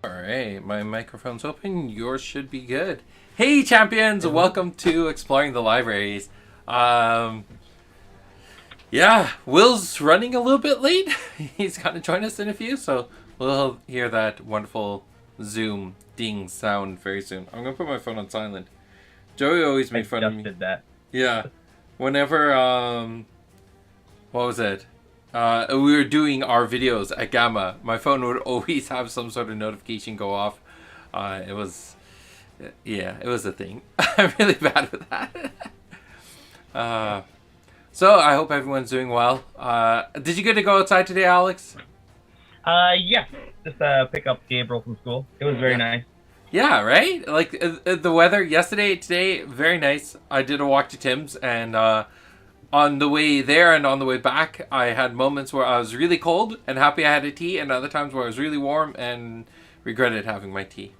Alright, my microphone's open. Yours should be good. Hey, champions! Welcome to Exploring the Libraries. Yeah, Will's running a little bit late. He's going to join us in a few, so we'll hear that wonderful Zoom ding sound very soon. I'm going to put my phone on silent. Joey always made fun of me. Did that. Yeah. Whenever, what was it? We were doing our videos at Gamma. My phone would always have some sort of notification go off. It was a thing. I'm really bad with that. So I hope everyone's doing well. Did you get to go outside today, Alex? Yeah. Just pick up Gabriel from school. It was very nice. Yeah, right? Like, the weather yesterday, today, very nice. I did a walk to Tim's, and on the way there and on the way back, I had moments where I was really cold and happy I had a tea, and other times where I was really warm and regretted having my tea.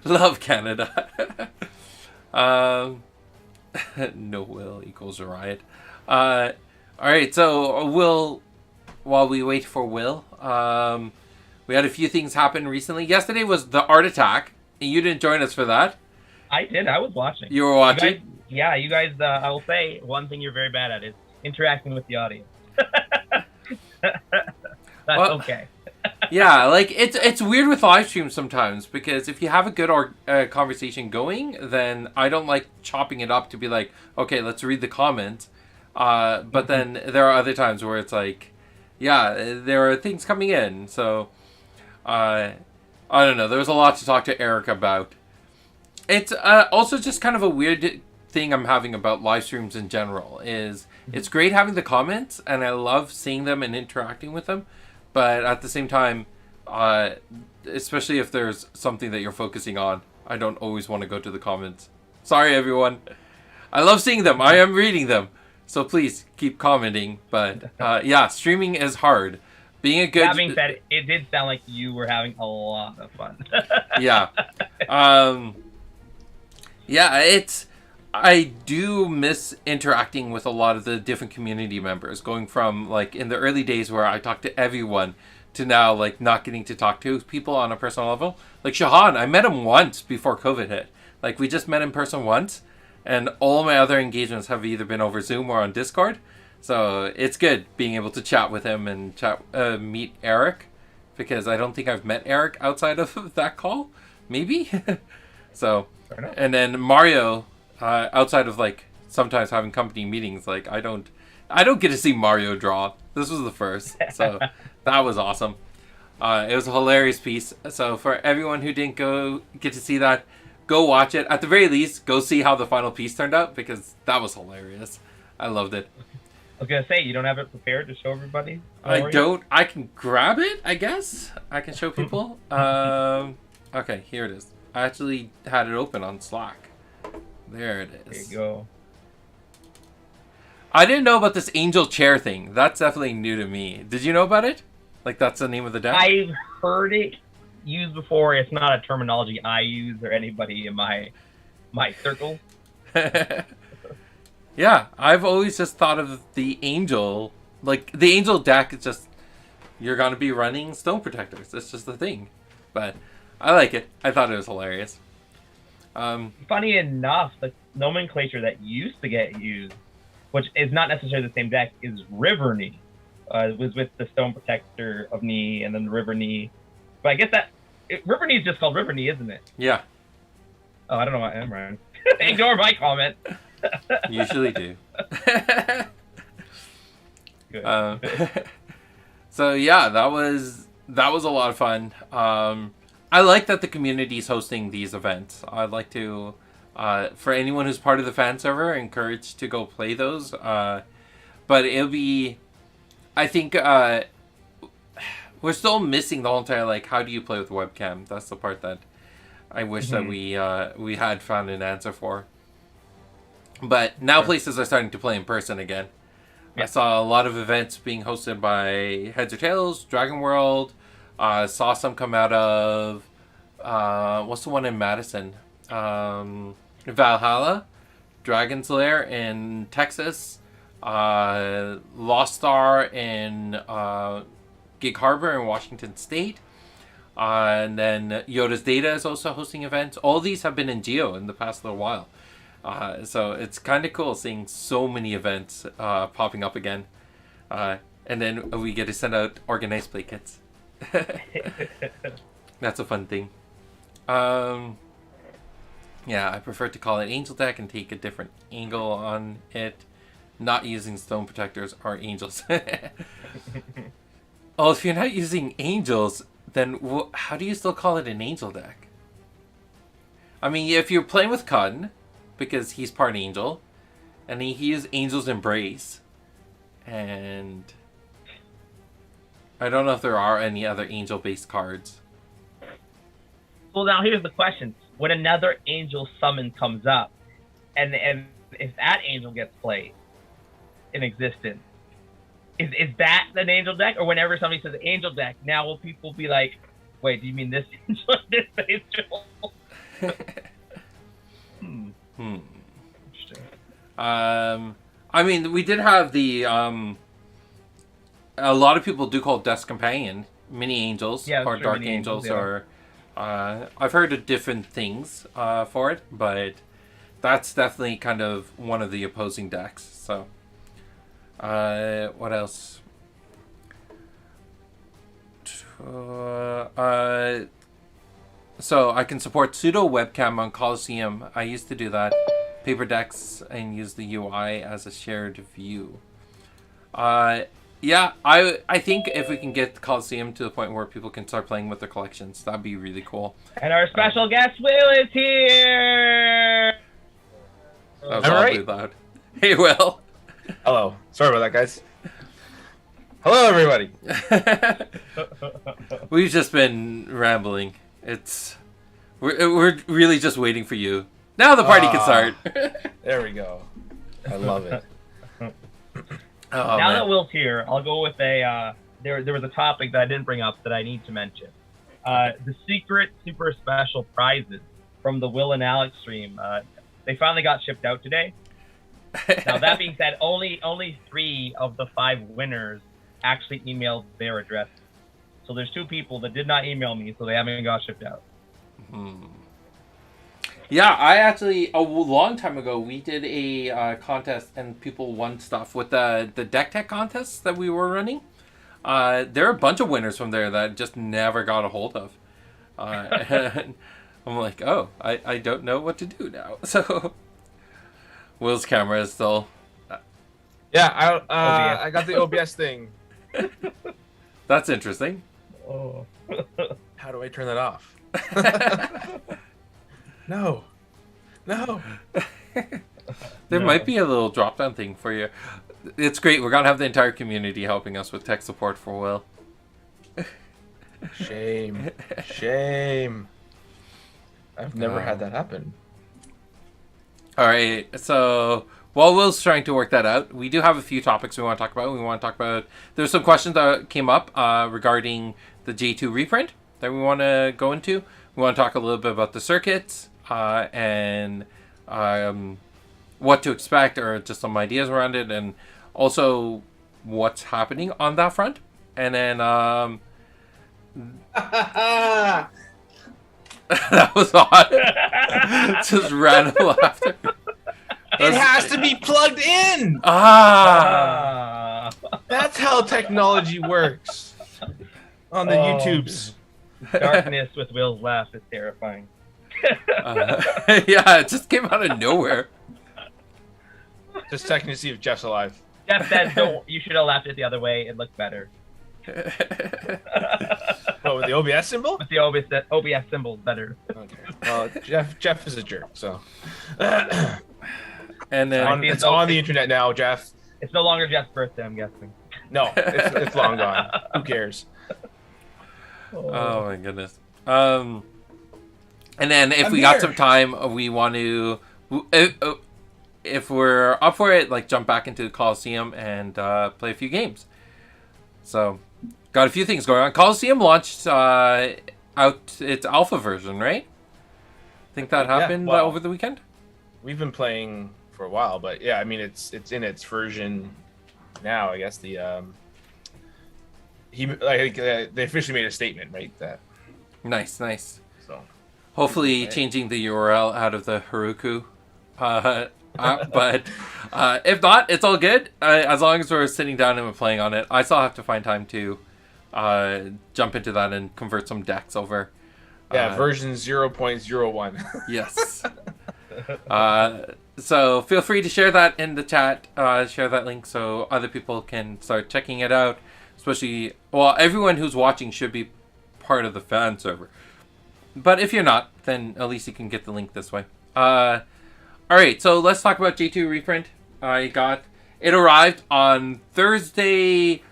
Love Canada. No will equals a riot. Alright, so while we wait for Will, we had a few things happen recently. Yesterday was the art attack, and you didn't join us for that. I did. I was watching. You were watching? You guys, I will say, one thing you're very bad at is interacting with the audience. That's okay. Yeah, like, it's weird with live streams sometimes, because if you have a good conversation going, then I don't like chopping it up to be like, okay, let's read the comments. But then there are other times where it's like, yeah, there are things coming in, so I don't know. There was a lot to talk to Eric about. It's also just kind of a weird thing I'm having about live streams in general. Is it's great having the comments, and I love seeing them and interacting with them, but at the same time, especially if there's something that you're focusing on, I don't always want to go to the comments. Sorry, everyone. I love seeing them. I am reading them. So please keep commenting. But yeah, streaming is hard. Being a good... That being said, it did sound like you were having a lot of fun. Yeah. Yeah, I do miss interacting with a lot of the different community members, going from, like, in the early days where I talked to everyone to now, like, not getting to talk to people on a personal level. Like, Shahan, I met him once before COVID hit. Like, we just met in person once, and all my other engagements have either been over Zoom or on Discord. So it's good being able to chat with him and meet Eric, because I don't think I've met Eric outside of that call. Maybe? So, and then Mario... outside of, like, sometimes having company meetings, like, I don't get to see Mario draw. This was the first, so that was awesome. It was a hilarious piece. So for everyone who didn't get to see that, go watch it. At the very least, go see how the final piece turned out, because that was hilarious. I loved it. I was gonna say, you don't have it prepared to show everybody? I don't. I can grab it, I guess. I can show people. Okay, here it is. I actually had it open on Slack. There it is. There you go. I didn't know about this angel chair thing. That's definitely new to me. Did you know about it? Like, that's the name of the deck? I've heard it used before. It's not a terminology I use or anybody in my circle. Yeah, I've always just thought of the angel. Like, the angel deck is just, you're going to be running stone protectors. That's just the thing. But I like it. I thought it was hilarious. Funny enough, the nomenclature that used to get used, which is not necessarily the same deck, is River Knee. It was with the Stone Protector of Knee and then the River Knee. But I guess River Knee is just called River Knee, isn't it? Yeah. Oh, I don't know why I'm wrong. Ignore my comment. Usually do. Good. So yeah, that was a lot of fun. I like that the community is hosting these events. I'd like to, for anyone who's part of the fan server, encourage to go play those. But it'll be, I think, we're still missing the whole entire, like, how do you play with webcam? That's the part that I wish that we had found an answer for. But now places are starting to play in person again. Yeah. I saw a lot of events being hosted by Heads or Tails, Dragon World. Saw some come out of, what's the one in Madison? Valhalla, Dragon's Lair in Texas, Lost Star in Gig Harbor in Washington State. And then Yoda's Data is also hosting events. All these have been in Geo in the past little while. So it's kind of cool seeing so many events popping up again. And then we get to send out organized play kits. That's a fun thing. Yeah, I prefer to call it Angel Deck and take a different angle on it. Not using stone protectors or angels. Oh, if you're not using angels, then how do you still call it an angel deck? I mean, if you're playing with Kun, because he's part angel, and he uses Angel's Embrace, and I don't know if there are any other angel-based cards. Well, now here's the question. When another angel summon comes up, and if that angel gets played in existence, is that an angel deck? Or whenever somebody says angel deck, now will people be like, wait, do you mean this angel or this angel? Interesting. I mean, we did have the a lot of people do call Death's Companion mini angels, or dark mini angels, yeah. Or I've heard of different things for it, but that's definitely kind of one of the opposing decks. So what else? So I can support pseudo webcam on Coliseum. I used to do that. Paper decks and use the UI as a shared view. Yeah, I think if we can get Coliseum to the point where people can start playing with their collections, that'd be really cool. And our special guest, Will, is here! That was awfully loud. Hey, Will. Hello. Sorry about that, guys. Hello, everybody. We've just been rambling. We're really just waiting for you. Now the party can start. There we go. I love it. Now that Will's here, I'll go with a. There was a topic that I didn't bring up that I need to mention. The secret super special prizes from the Will and Alex stream. They finally got shipped out today. Now that being said, only 3 of the 5 winners actually emailed their address. So there's 2 people that did not email me, so they haven't got shipped out. Yeah, I actually, a long time ago, we did a contest and people won stuff with the deck tech contests that we were running. There are a bunch of winners from there that just never got a hold of. And I'm like, oh, I don't know what to do now. So Will's camera is still... Yeah, I got the OBS thing. That's interesting. Oh. How do I turn that off? No. There might be a little drop-down thing for you. It's great. We're going to have the entire community helping us with tech support for Will. Shame. I've never had that happen. All right. So while Will's trying to work that out, we do have a few topics we want to talk about. There's some questions that came up regarding the J2 reprint that we want to go into. We want to talk a little bit about the circuits and what to expect, or just some ideas around it, and also what's happening on that front. And then that was odd. Just random laughter. It has to be plugged in. That's how technology works on the YouTubes. Darkness with Will's laugh is terrifying. Yeah, it just came out of nowhere. Just checking to see if Jeff's alive. Jeff said, "No, you should have laughed it the other way. It looked better." What, with the OBS symbol? With the OBS symbol, better. Okay. Well, Jeff is a jerk, so. And then it's on the internet now, Jeff. It's no longer Jeff's birthday, I'm guessing. No, it's long gone. Who cares? Oh my goodness. And then if we got some time, we want to, if we're up for it, like jump back into the Coliseum and play a few games. So, got a few things going on. Coliseum launched out its alpha version, right? I think that happened over the weekend. We've been playing for a while, but yeah, I mean it's in its version now. I guess the they officially made a statement, right? That Nice. so. Hopefully, changing the URL out of the Heroku. But if not, it's all good. As long as we're sitting down and we're playing on it. I still have to find time to jump into that and convert some decks over. Yeah, version 0.01. Yes. So feel free to share that in the chat. Share that link so other people can start checking it out. Especially, well, everyone who's watching should be part of the fan server. But if you're not, then at least you can get the link this way. All right, so let's talk about J2 reprint. It arrived on Thursday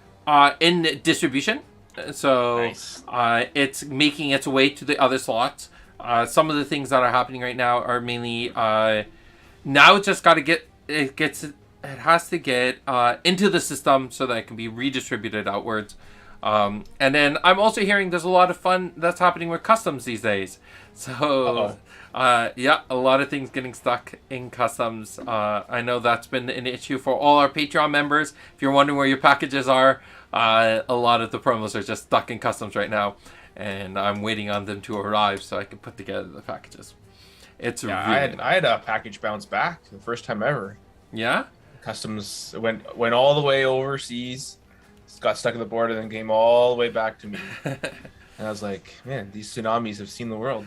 in distribution. So Nice. It's making its way to the other slots. Some of the things that are happening right now are mainly now it's just got to get it has to get into the system so that it can be redistributed outwards. And then I'm also hearing there's a lot of fun that's happening with customs these days. So yeah, a lot of things getting stuck in customs. I know that's been an issue for all our Patreon members. If you're wondering where your packages are, a lot of the promos are just stuck in customs right now, and I'm waiting on them to arrive so I can put together the packages. It's really I had a package bounce back the first time ever. Yeah. Customs went all the way overseas, got stuck at the border, then came all the way back to me. And I was like, man, these tsunamis have seen the world.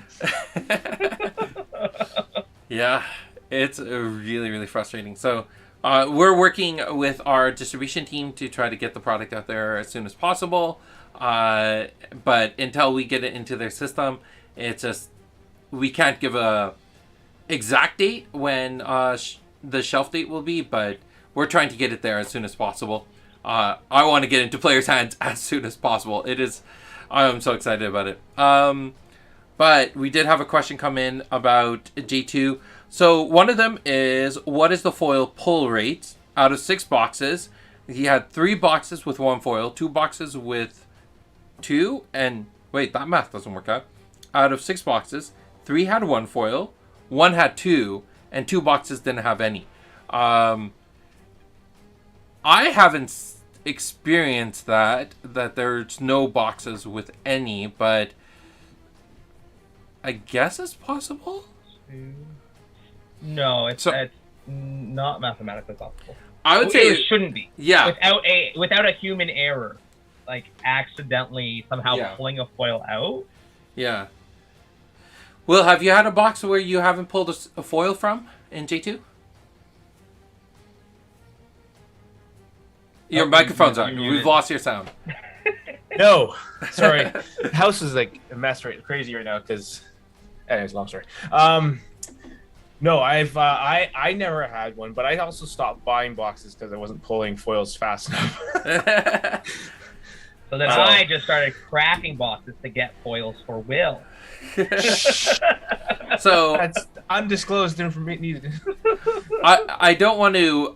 Yeah, it's really, really frustrating. So we're working with our distribution team to try to get the product out there as soon as possible. But until we get it into their system, it's just, we can't give a exact date when the shelf date will be, but we're trying to get it there as soon as possible. I want to get into players' hands as soon as possible. I'm so excited about it. But we did have a question come in about J2. So one of them is, what is the foil pull rate out of 6 boxes? He had 3 boxes with 1 foil, 2 boxes with 2, and wait, that math doesn't work out. Out of 6 boxes, 3 had 1 foil, 1 had 2, and 2 boxes didn't have any. I haven't experienced that there's no boxes with any, but I guess it's possible. No, it's not mathematically possible. I would say it shouldn't be. Yeah. Without a human error, like accidentally somehow pulling a foil out. Yeah. Will, have you had a box where you haven't pulled a foil from in J2? Your microphone's on. We've lost your sound. No, sorry. The house is like a mess, crazy right now because. Anyways, long story. No, I never had one, but I also stopped buying boxes because I wasn't pulling foils fast enough. So then I just started cracking boxes to get foils for Will. So that's undisclosed information needed. I don't want to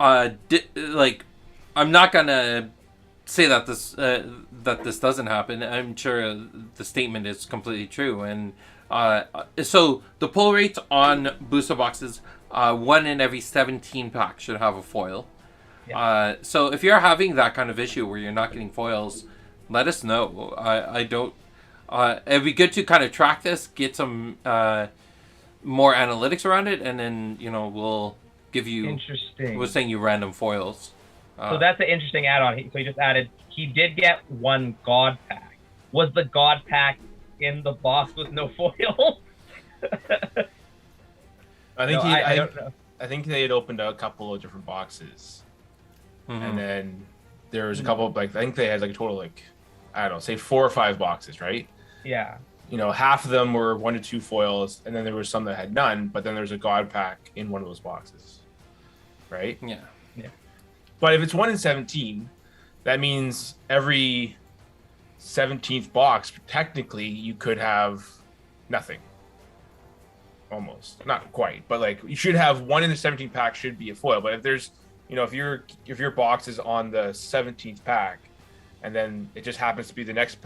I'm not gonna say that this doesn't happen. I'm sure the statement is completely true, and so the pull rates on booster boxes, 1 in every 17 packs should have a foil. Yeah. So if you're having that kind of issue where you're not getting foils, let us know. I don't. It'd be good to kind of track this, get some more analytics around it, and then we'll give you. Interesting. We're saying you random foils. So that's an interesting add-on. So he just added, he did get 1 God pack. Was the God pack in the box with no foil? I don't know. I think they had opened a couple of different boxes. Mm-hmm. And then there was a couple of, I think they had a total I don't know, say 4 or 5 boxes, right? Yeah. Half of them were 1 to 2 foils, and then there was some that had none, but then there's a God pack in one of those boxes. Right? Yeah. But if it's 1 in 17, that means every 17th box, technically, you could have nothing. Almost. Not quite, but you should have 1 in the 17th pack should be a foil. But if there's, if your box is on the 17th pack, and then it just happens to be the next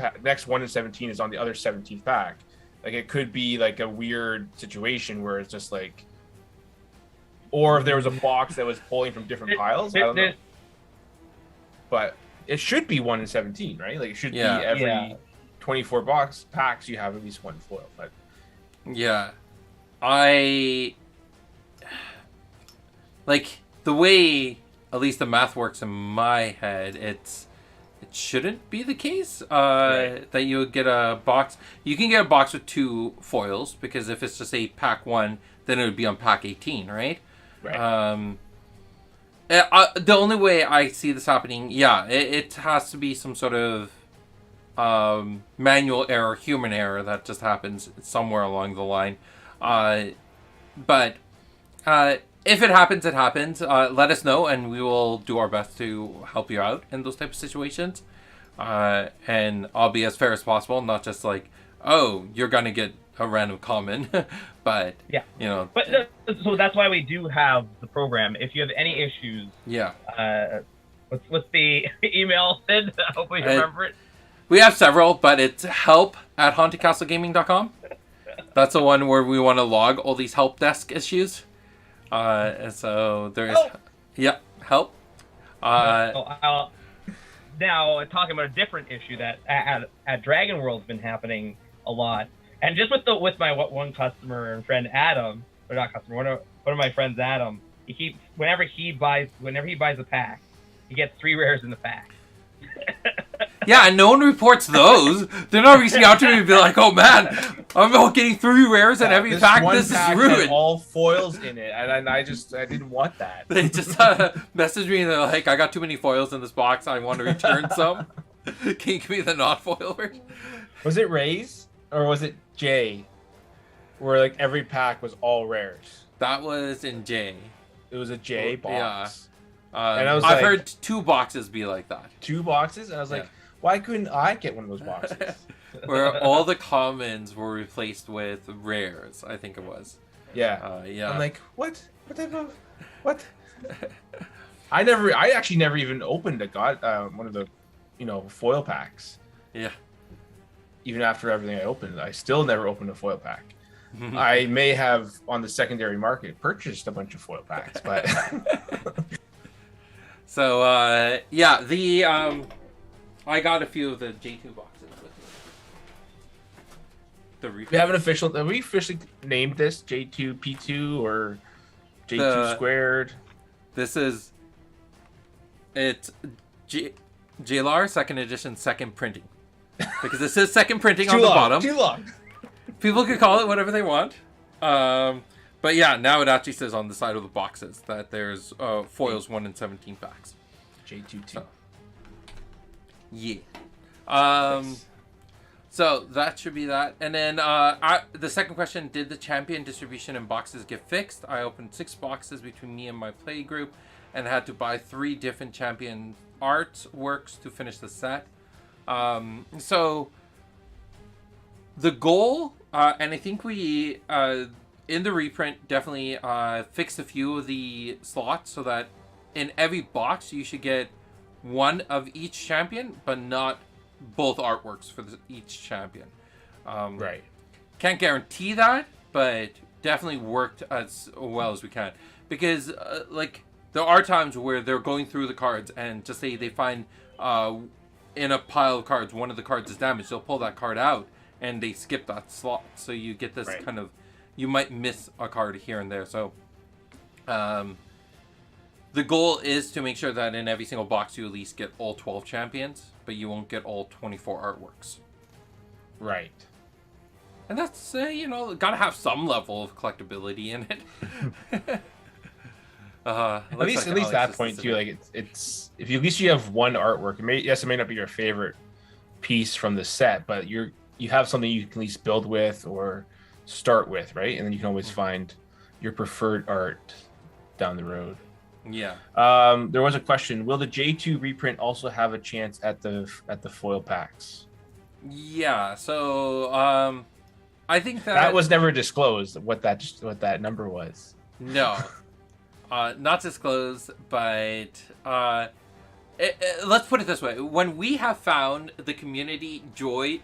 1 in 17 is on the other 17th pack, it could be a weird situation where it's just or if there was a box that was pulling from different piles, I don't know. But it should be 1 in 17, right? Like it should be every 24 box packs you have at least one foil. But yeah, I like the way at least the math works in my head. It shouldn't be the case that you would get a box. You can get a box with 2 foils because if it's just a pack 1, then it would be on pack 18, right? Right. The only way I see this happening, it has to be some sort of manual error, human error that just happens somewhere along the line. But if it happens, it happens. Let us know, and we will do our best to help you out in those type of situations. And I'll be as fair as possible, not just like, oh, you're gonna get a random common, but yeah, you know. But so that's why we do have the program. If you have any issues, what's the email, Sid? Hopefully you remember it. We have several, but it's help@hauntedcastlegaming.com. That's the one where we want to log all these help desk issues. And so there is, help. Now talking about a different issue that at Dragon World's been happening a lot, and just with my one customer and friend Adam, or not customer, one of my friends Adam, he keeps whenever he buys a pack, he gets 3 rares in the pack. Yeah, and no one reports those. They're not reaching out to me and be like, "Oh man, I'm getting 3 rares in every pack. This is ruined." All foils in it, and I didn't want that. They just message me and they're like, "I got too many foils in this box. I want to return some. Can you give me the not foil version?" Was it Rays or was it J, where like every pack was all rares? That was in J. It was a J box. Yeah. And I've heard 2 boxes be like that. 2 boxes, and I was like, why couldn't I get one of those boxes? Where all the commons were replaced with rares, I think it was. Yeah. Yeah. I'm like, what? What type of? What? I actually never even opened one of the, foil packs. Yeah. Even after everything I opened, I still never opened a foil pack. I may have on the secondary market purchased a bunch of foil packs, but. So I got a few of the J2 boxes with me. Have we officially named this J2 P2 or J2 squared? It's JLAR 2nd edition, 2nd printing, because this is 2nd printing on the bottom. Too long. People can call it whatever they want. But yeah, now it actually says on the side of the boxes that there's foils 1 in 17 packs. J2 So, yeah. So that should be that. And then the second question, did the champion distribution in boxes get fixed? I opened 6 boxes between me and my play group and had to buy 3 different champion artworks to finish the set. So the goal, and I think we... in the reprint, definitely fixed a few of the slots so that in every box you should get 1 of each champion, but not both artworks for each champion. Right. Can't guarantee that, but definitely worked as well as we can. Because, there are times where they're going through the cards and just say they find in a pile of cards, one of the cards is damaged, they'll pull that card out and they skip that slot. So you get this kind of... You might miss a card here and there. So the goal is to make sure that in every single box you at least get all 12 champions, but you won't get all 24 artworks. Right. And that's, gotta have some level of collectability in it. At least that point too, like it's if at least you have 1 artwork, it may not be your favorite piece from the set, but you have something you can at least build with or start with, right? And then you can always find your preferred art down the road. Yeah. There was a question: will the J2 reprint also have a chance at the foil packs? Yeah. So I think that was never disclosed what that number was. No, not disclosed. But let's put it this way: when we have found the community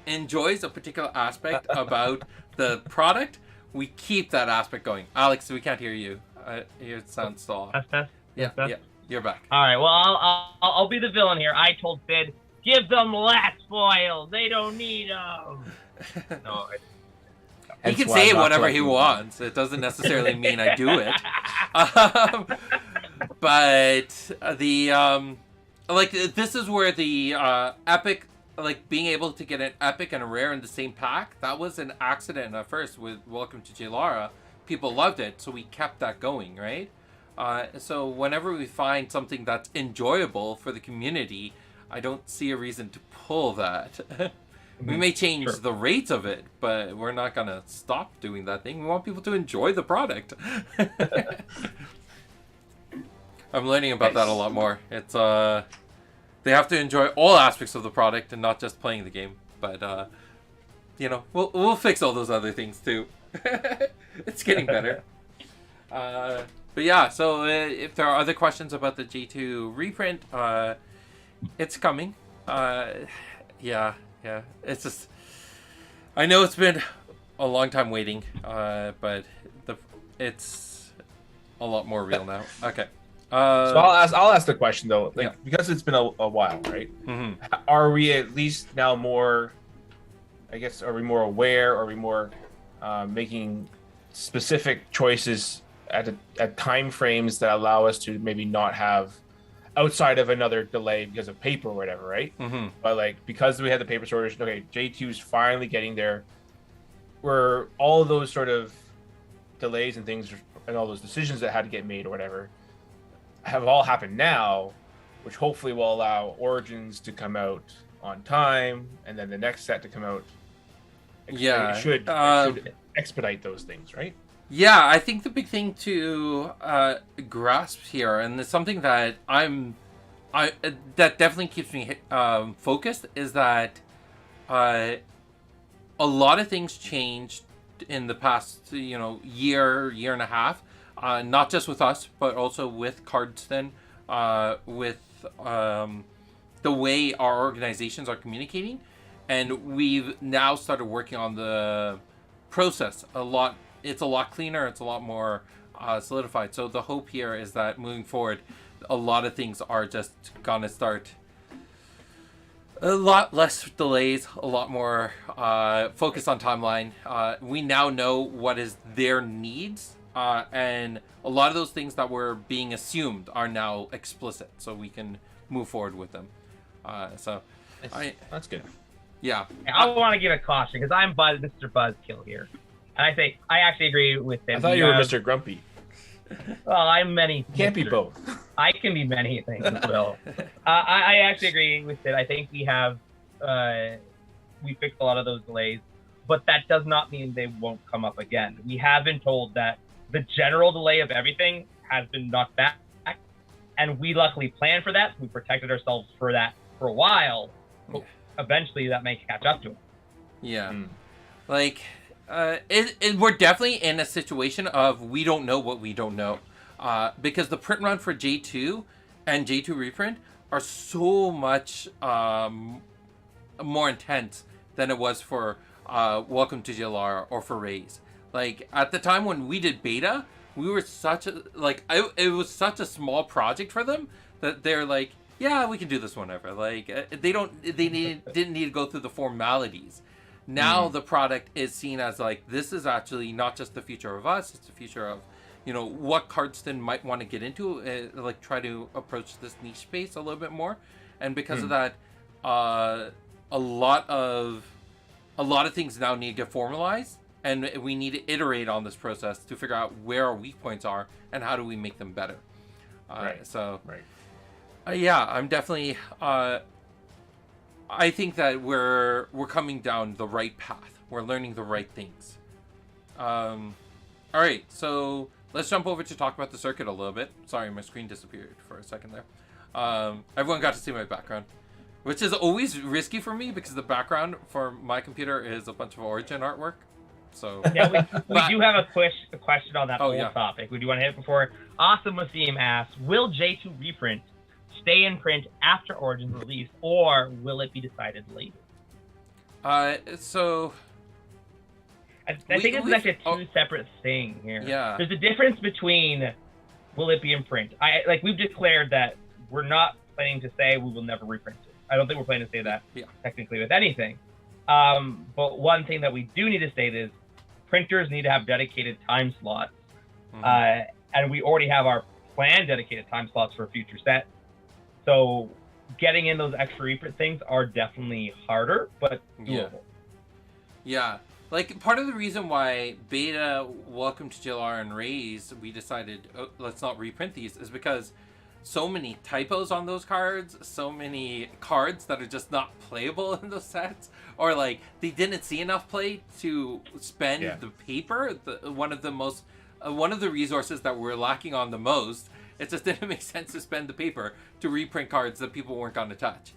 enjoys a particular aspect about the product, we keep that aspect going. Alex, we can't hear you. It sounds soft. Test. Yeah. You're back. All right. Well, I'll be the villain here. I told Sid, give them lats foils. They don't need them. No. He can say whatever he wants. It doesn't necessarily mean I do it. But this is where the epic, like being able to get an epic and a rare in the same pack, that was an accident at first with Welcome to Jalara. People loved it, so we kept that going, right? So whenever we find something that's enjoyable for the community, I don't see a reason to pull that. We may change the rates of it, but we're not going to stop doing that thing. We want people to enjoy the product. I'm learning about that a lot more. It's they have to enjoy all aspects of the product and not just playing the game. But we'll fix all those other things too. It's getting better. But yeah, so if there are other questions about the J2 reprint, it's coming. Yeah. It's just, I know it's been a long time waiting, but it's a lot more real now. Okay. So I'll ask the question though, because it's been a while, right? Mm-hmm. Are we at least now more? I guess are we more aware? Are we more making specific choices at time frames that allow us to maybe not have outside of another delay because of paper or whatever, right? Mm-hmm. But because we had the paper shortage, okay, J2's finally getting there. Where all of those sort of delays and things and all those decisions that had to get made or whatever have all happened now, which hopefully will allow Origins to come out on time and then the next set to come out. It should expedite those things, right? Yeah, I think the big thing to grasp here, and it's something that that definitely keeps me focused, is that a lot of things changed in the past, year and a half, not just with us, but also with Cardston, with the way our organizations are communicating, and we've now started working on the process a lot. It's a lot cleaner. It's a lot more solidified. So the hope here is that moving forward, a lot of things are just going to start a lot less delays, a lot more focus on timeline. We now know what is their needs, and a lot of those things that were being assumed are now explicit, so we can move forward with them. That's good. Yeah. I want to give a caution because I'm Mr. Buzzkill here. And I say, I actually agree with him. I thought you were Mr. Grumpy. Well, I'm many. Can't be both. I can be many things, Will. I actually agree with it. I think we have, we fixed a lot of those delays, but that does not mean they won't come up again. We have been told that the general delay of everything has been knocked back, and we luckily planned for that. We protected ourselves for that for a while. But eventually, that may catch up to us. Yeah. We're definitely in a situation of we don't know what we don't know, because the print run for J2 and J2 reprint are so much more intense than it was for Welcome to Jalara or for Raise. At the time when we did beta, we were such a it was such a small project for them that they're like, yeah, we can do this whenever. They didn't need to go through the formalities. Now the product is seen as this is actually not just the future of us, it's the future of, what Cardston might want to get into, try to approach this niche space a little bit more. And because of that, a lot of things now need to get formalized, and we need to iterate on this process to figure out where our weak points are and how do we make them better. I'm definitely I think that we're coming down the right path. We're learning the right things. All right, so let's jump over to talk about the circuit a little bit. Sorry, my screen disappeared for a second there. Everyone got to see my background, which is always risky for me because the background for my computer is a bunch of Origin artwork. So yeah, we do have a question on that whole topic. We do want to hit it before. Awesome Wasim asks, will J2 reprint stay in print after Origins release, or will it be decided later? So I think it's actually two separate things here. Yeah. There's a difference between will it be in print? We've declared that we're not planning to say we will never reprint it. I don't think we're planning to say that technically with anything. But one thing that we do need to state is printers need to have dedicated time slots. And we already have our planned dedicated time slots for future sets. So getting in those extra reprint things are definitely harder, but doable. Yeah. Like, part of the reason why Beta, Welcome to JLR, and Raise, we decided, let's not reprint these, is because so many typos on those cards, so many cards that are just not playable in those sets, or like they didn't see enough play to spend the paper, one of the resources that we're lacking on the most. It just didn't make sense to spend the paper to reprint cards that people weren't going to touch.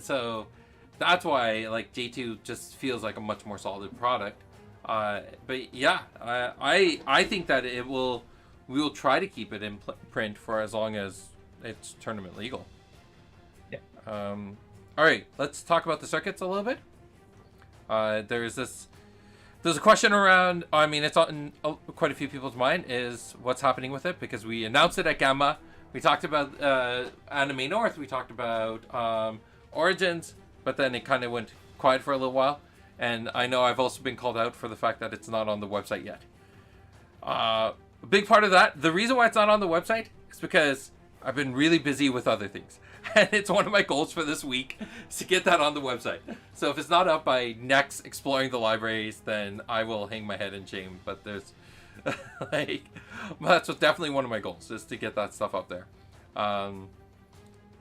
So that's why like J2 just feels like a much more solid product. But yeah, I think that we will try to keep it in print for as long as it's tournament legal. Yeah. All right, let's talk about the circuits a little bit. There's a question around, I mean, it's on quite a few people's mind, is what's happening with it, because we announced it at Gamma. We talked about Anime North, we talked about Origins, but then it kind of went quiet for a little while. And I know I've also been called out for the fact that it's not on the website yet. A big part of that, the reason why it's not on the website is because I've been really busy with other things. And it's one of my goals for this week is to get that on the website. So if it's not up by next Exploring the Libraries, then I will hang my head in shame. But there's that's definitely one of my goals, is to get that stuff up there.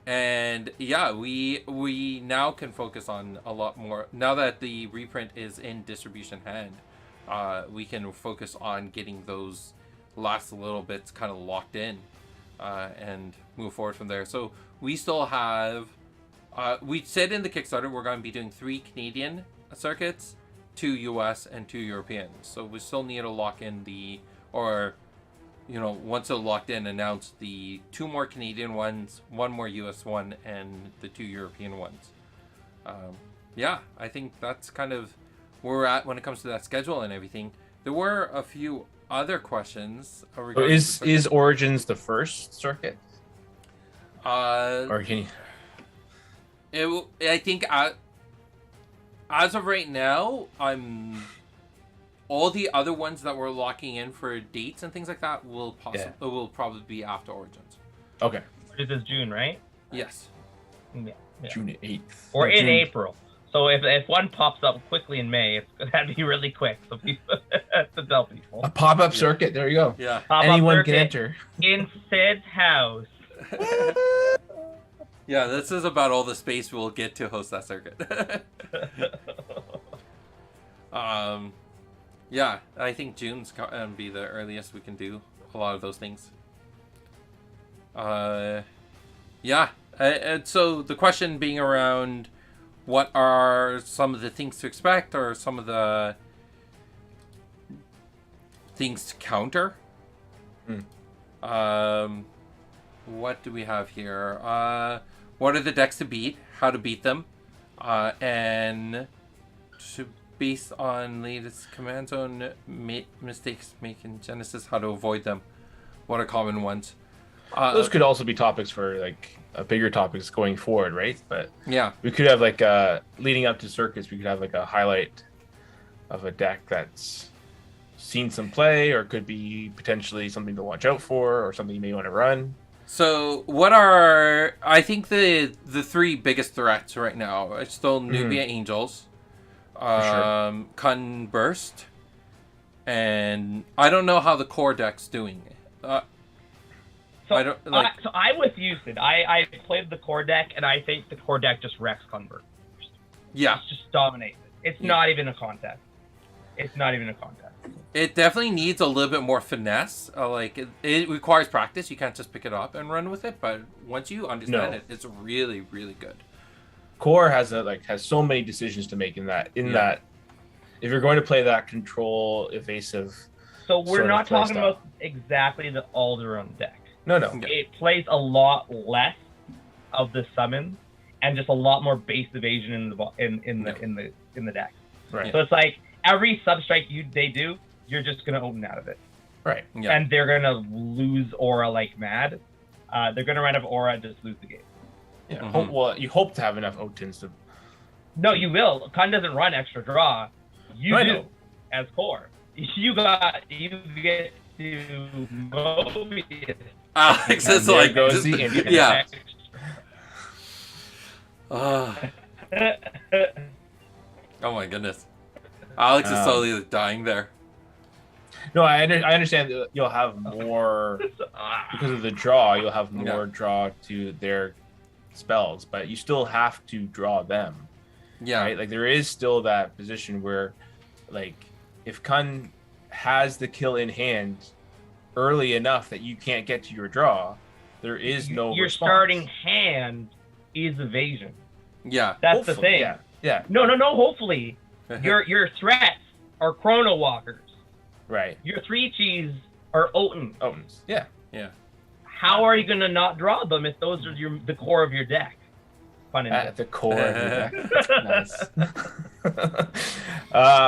And yeah, we now can focus on a lot more. Now that the reprint is in distribution hand, we can focus on getting those last little bits kind of locked in and move forward from there. So we still have, we said in the Kickstarter we're going to be doing 3 Canadian circuits, 2 US, and 2 European. So we still need to lock in once it's locked in, announce the 2 more Canadian ones, 1 more US one, and the 2 European ones. Yeah, I think that's kind of where we're at when it comes to that schedule and everything. There were a few other questions. So is Origins the first circuit? Or can you? I think as of right now, all the other ones that we're locking in for dates and things like that will probably be after Origins. Okay. This is June, right? Yes. Yeah. June 8th. Or in April. So if one pops up quickly in May, that'd be really quick. So people to tell people. A pop-up circuit. There you go. Yeah. Anyone can enter. In Sid's house. Yeah, this is about all the space we'll get to host that circuit. Yeah, I think June's gonna be the earliest we can do a lot of those things. Yeah, and so the question being around what are some of the things to expect, or some of the things to counter. What do we have here? What are the decks to beat? How to beat them? And based on latest command zone mistakes made in Genesis, how to avoid them? What are common ones? Those could also be topics for like bigger topics going forward, right? But yeah, we could have like leading up to circuits, we could have like a highlight of a deck that's seen some play, or could be potentially something to watch out for, or something you may want to run. So what are, I think the 3 biggest threats right now are still Nubia Angels, Conburst, and I don't know how the core deck's doing. So I'm with you, Sid. I played the core deck, and I think the core deck just wrecks Convert. Yeah. It's just dominates it. It's not even a contest. It's not even a contest. It definitely needs a little bit more finesse. It requires practice. You can't just pick it up and run with it. But once you understand it, it's really, really good. Core has so many decisions to make in that. If you're going to play that control evasive. So we're not talking about exactly the Alderaan deck. No. It plays a lot less of the summons and just a lot more base evasion in the deck. Right. So it's like every substrike they do, you're just gonna open out of it. Right. Yeah. And they're gonna lose aura like mad. They're gonna run out of aura and just lose the game. Yeah. Mhm. Well, you hope to have enough Otins to. No, you will. Kun doesn't run extra draw. You I do know. as core. You get to Mobius. Alex is There like, goes the internet. yeah. Oh my goodness. Alex is slowly dying there. No, I understand that you'll have more because of the draw. You'll have more draw to their spells, but you still have to draw them. Yeah. Right? Like there is still that position where, like, if Kun has the kill in hand early enough that you can't get to your draw, there is no Your response. starting hand is evasion. Yeah. That's the Hopefully, thing. Yeah. No. Hopefully, your threats are Chrono Walkers. Right. Your 3-cheese are Oten. Otins. Yeah. Yeah. How are you gonna not draw them if those are the core of your deck? Fun and At the core of your deck. Nice.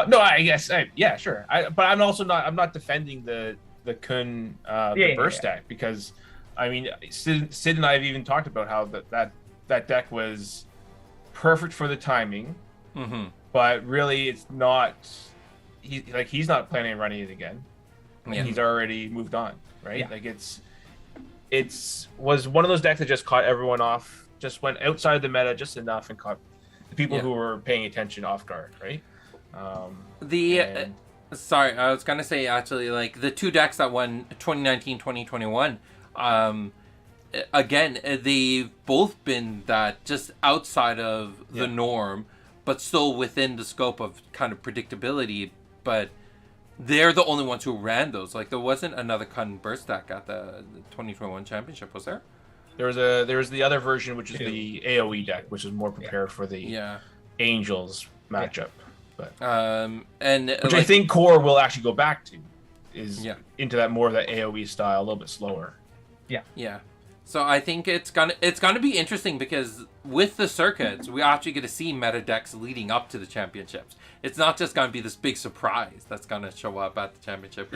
No, I guess. Yeah, sure. But I'm also not. I'm not defending the Kun the burst deck because, I mean, Sid and I have even talked about how that deck was perfect for the timing, but really it's not. He's not planning on running it again. Yeah. He's already moved on, right? Yeah. Like it's was one of those decks that just caught everyone off. Just went outside the meta just enough and caught the people who were paying attention off guard, right? Sorry, I was gonna say actually, like the two decks that won 2019, 2021. Again, they've both been that just outside of the norm, but still within the scope of kind of predictability. But they're the only ones who ran those. Like there wasn't another Kun burst deck at the 2021 championship, was there? There was the other version, which is the AOE deck, which is more prepared for the Angels matchup. But which I think Core will actually go back to is into that more of that AOE style, a little bit slower. Yeah. So I think it's gonna be interesting because with the circuits, we actually get to see meta decks leading up to the championships. It's not just gonna be this big surprise that's gonna show up at the championship.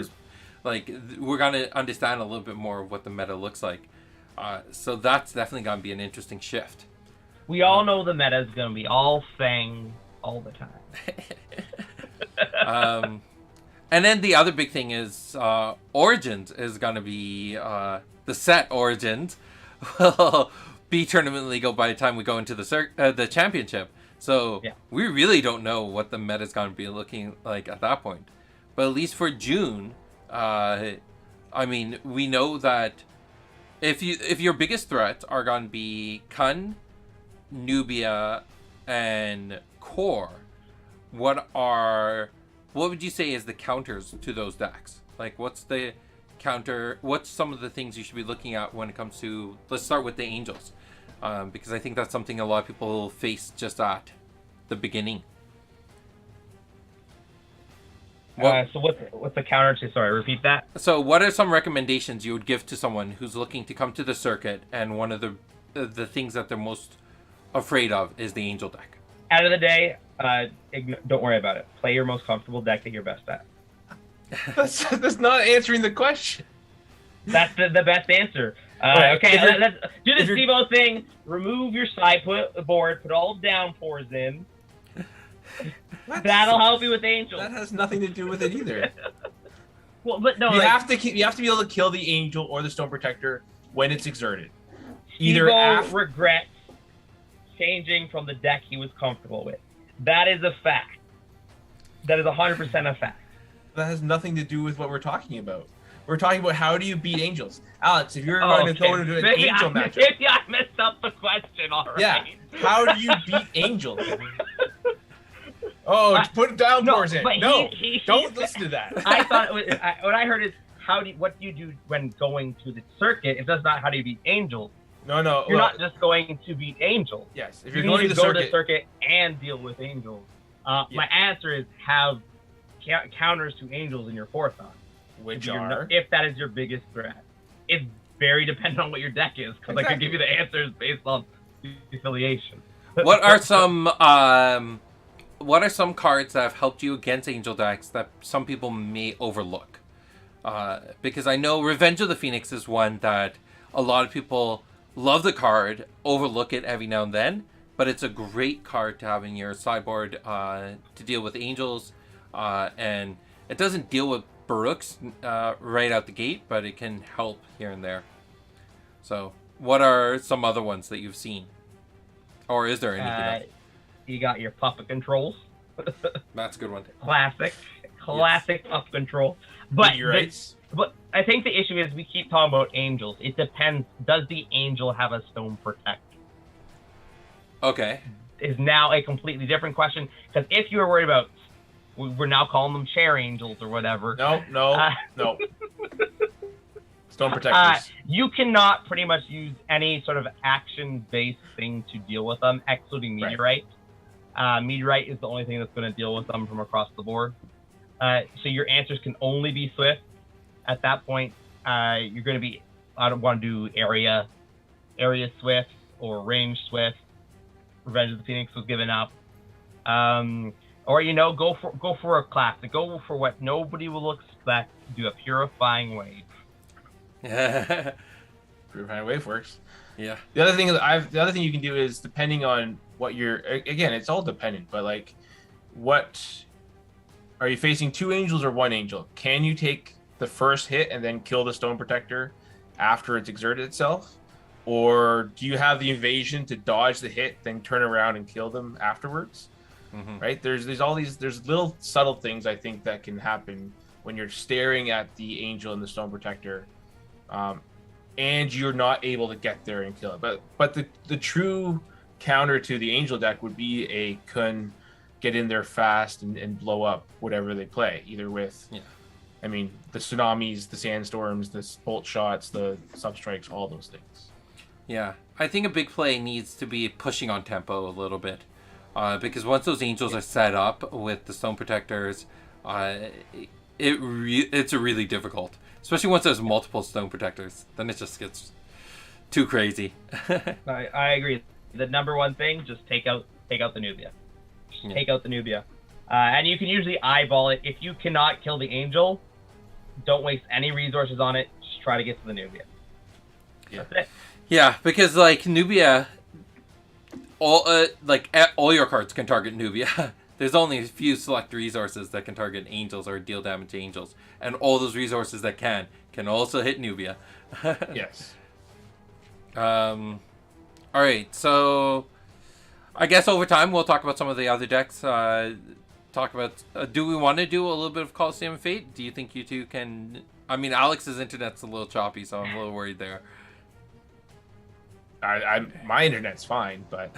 Like we're gonna understand a little bit more of what the meta looks like. So that's definitely gonna be an interesting shift. We all know the meta is gonna be all Fang all the time. And then the other big thing is Origins is gonna be the set Origins will be tournament legal by the time we go into the championship. So we really don't know what the meta is going to be looking like at that point. But at least for June, I mean, we know that if your biggest threats are going to be Kun, Nubia, and Core, what would you say is the counters to those decks? Like, what's the counter? What's some of the things you should be looking at when it comes to? Let's start with the Angels, because I think that's something a lot of people face just at the beginning. So what's the counter to? Sorry, repeat that. So what are some recommendations you would give to someone who's looking to come to the circuit, and one of the things that they're most afraid of is the Angel deck? Out of the day, don't worry about it. Play your most comfortable deck that you're best at. That's not answering the question. That's the best answer. Okay, let's do the Steve-O thing. Remove your side board, put all downpours in. That'll help you with Angel. That has nothing to do with it either. Well, but no, you have to be able to kill the Angel or the Stone Protector when it's exerted. Either regrets changing from the deck he was comfortable with. That is a fact. That is 100% a fact. That has nothing to do with what we're talking about. We're talking about how do you beat Angels. Alex, if you're going to go into an Angel matchup... Maybe I messed up the question already. Yeah, how do you beat Angels? Oh, put downpours in. No, don't listen to that. I thought what I heard is what do you do when going to the circuit? If that's not how do you beat Angels. No. You're not just going to beat Angels. Yes, if you're going to to go to the circuit and deal with Angels. My answer is have counters to Angels in your forethought. Which are? If that is your biggest threat. It's very dependent on what your deck is, because I could give you the answers based on the affiliation. What are some cards that have helped you against Angel decks that some people may overlook? because I know Revenge of the Phoenix is one that a lot of people love the card, overlook it every now and then, but it's a great card to have in your sideboard to deal with angels, and it doesn't deal with Baruchs right out the gate, but it can help here and there. So, what are some other ones that you've seen? Or is there anything else? You got your puppet controls. That's a good one. Classic Yes. puppet control. But You're right. But I think the issue is we keep talking about angels. It depends. Does the angel have a stone protector? Okay. Is now a completely different question. Because if you were worried about, we're now calling them chair angels or whatever. No. Stone protectors. You cannot pretty much use any sort of action-based thing to deal with them, excluding meteorite. Meteorite is the only thing that's going to deal with them from across the board. So your answers can only be swift. At that point, you're going to be. I don't want to do area swift or range swift. Revenge of the Phoenix was given up. Or go for a classic. Go for what nobody will expect. Do a purifying wave. Purifying wave works. Yeah. The other thing you can do is, depending on what you're, again, it's all dependent, but like, what are you facing? 2 angels or 1 angel? Can you take the first hit and then kill the stone protector after it's exerted itself? Or do you have the invasion to dodge the hit, then turn around and kill them afterwards? Mm-hmm. Right? There's little subtle things I think that can happen when you're staring at the angel and the stone protector, and you're not able to get there and kill it. But the true counter to the angel deck would be a Kun get in there fast and blow up whatever they play, either with, I mean, the tsunamis, the sandstorms, the bolt shots, the substrikes, all those things. Yeah, I think a big play needs to be pushing on tempo a little bit, because once those angels are set up with the stone protectors, it's really difficult, especially once there's multiple stone protectors. Then it just gets too crazy. I agree. The number one thing, just take out the Nubia. Take out the Nubia, and you can usually eyeball it. If you cannot kill the angel, don't waste any resources on it. Just try to get to the Nubia. That's it. Yeah, because like Nubia, all your cards can target Nubia. There's only a few select resources that can target angels or deal damage to angels, and all those resources that can also hit Nubia. Yes. All right, so I guess over time we'll talk about some of the other decks. Talk about. Do we want to do a little bit of Coliseum Fate? Do you think you two can? I mean, Alex's internet's a little choppy, so I'm a little worried there. My internet's fine, but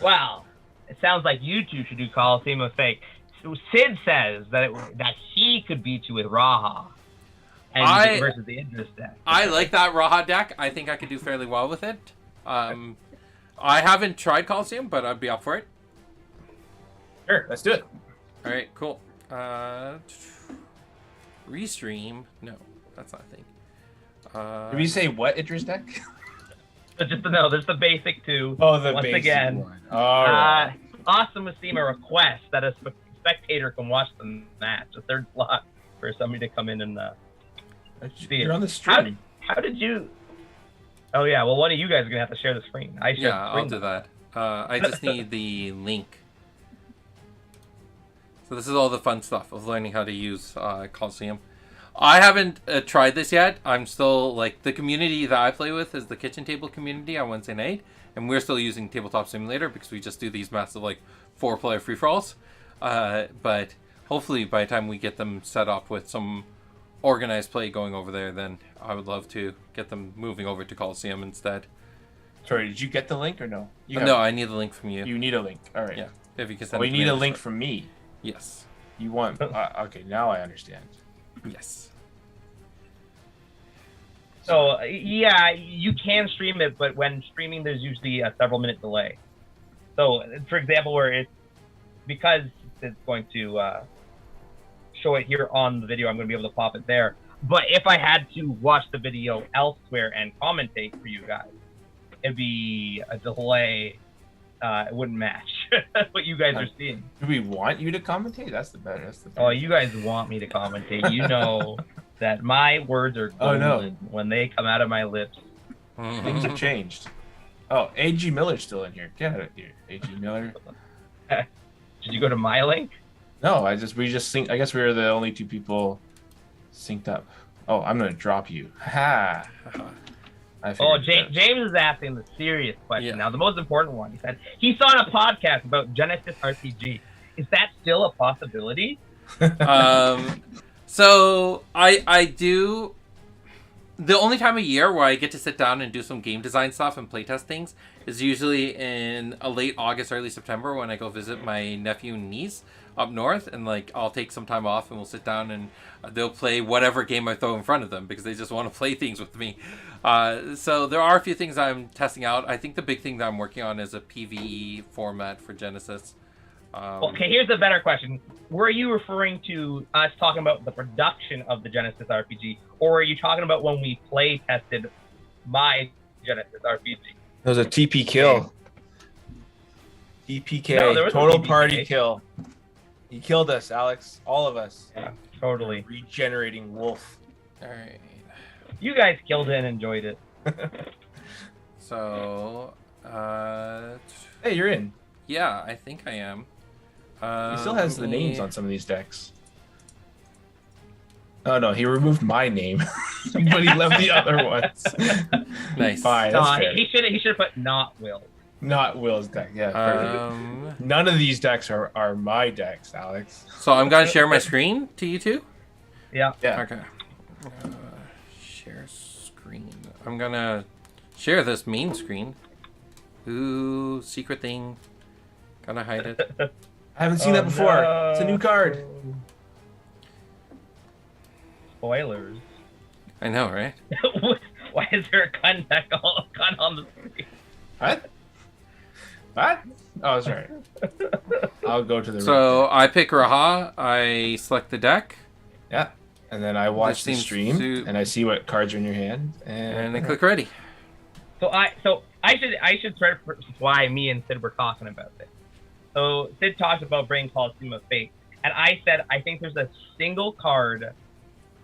Well, it sounds like you two should do Coliseum of Fate. So Sid says that he could beat you with Raha, and versus the Idris deck. I like that Raha deck. I think I could do fairly well with it. I haven't tried Coliseum, but I'd be up for it. Sure, let's do it. All right, cool. Restream? No, that's not a thing. Did we say what Idris deck? But just to know, there's the basic two. Oh, the once basic again, one. All right. Awesome Esteem a request that a spectator can watch the match. A third slot for somebody to come in and see it. You're on the stream. How did you? Oh yeah, well one of you guys are gonna have to share the screen. I'll do that. I just need the link. So this is all the fun stuff of learning how to use Coliseum. I haven't tried this yet. I'm still, like, the community that I play with is the kitchen table community on Wednesday night, and we're still using Tabletop Simulator because we just do these massive, like, 4-player free-for-alls. But hopefully by the time we get them set up with some organized play going over there, then I would love to get them moving over to Coliseum instead. Sorry, did you get the link or no? No, I need the link from you. You need a link. All right. Yeah, if you can send it. You need a link from me. Yes. You want? Okay, now I understand. Yes. So yeah, you can stream it, but when streaming, there's usually a several-minute delay. So, for example, because it's going to show it here on the video, I'm going to be able to pop it there. But if I had to watch the video elsewhere and commentate for you guys, it'd be a delay. It wouldn't match. what you guys are seeing. Do we want you to commentate? That's the better. Oh, you guys want me to commentate. You know that my words are golden when they come out of my lips. Things have changed. Oh, A.G. Miller's still in here. Get out of here, A.G. Miller. Did you go to my link? No, we just synced. I guess we were the only two people synced up. Oh, I'm gonna drop you. Ha! James is asking the serious question now, the most important one. He said he saw on a podcast about Genesis RPG. Is that still a possibility? So I do. The only time of year where I get to sit down and do some game design stuff and playtest things is usually in a late August, early September when I go visit my nephew and niece up north, and like I'll take some time off and we'll sit down and they'll play whatever game I throw in front of them because they just want to play things with me. So there are a few things I'm testing out. I think the big thing that I'm working on is a PvE format for Genesis. Okay, here's a better question. Were you referring to us talking about the production of the Genesis RPG, or are you talking about when we play tested my Genesis RPG? There was a TP kill. TPK, No, there was total no TPK. party kill. He killed us, Alex. All of us. Yeah, totally. Regenerating wolf. All right. You guys killed it and enjoyed it. So, Hey, you're in. yeah, I think I am. He still has the names on some of these decks. Oh no, he removed my name, but he left the other ones. Nice. Fine, that's fair. He should have put not Will. Not Will's deck. Yeah. Perfect. None of these decks are my decks, Alex. So I'm gonna share my screen to you two. Yeah. Okay. Share screen. I'm gonna share this main screen. Ooh, secret thing. Gonna hide it. I haven't seen that before. No. It's a new card. Spoilers. I know, right? Why is there a gun on the screen? What? What? Oh, sorry. I'll go to the. So I pick Raha. I select the deck. Yeah, and then I watch the stream, and I see what cards are in your hand, and I click ready. So I should start why me and Sid were talking about this. So Sid talked about bringing Coliseum of Fate, and I said I think there's a single card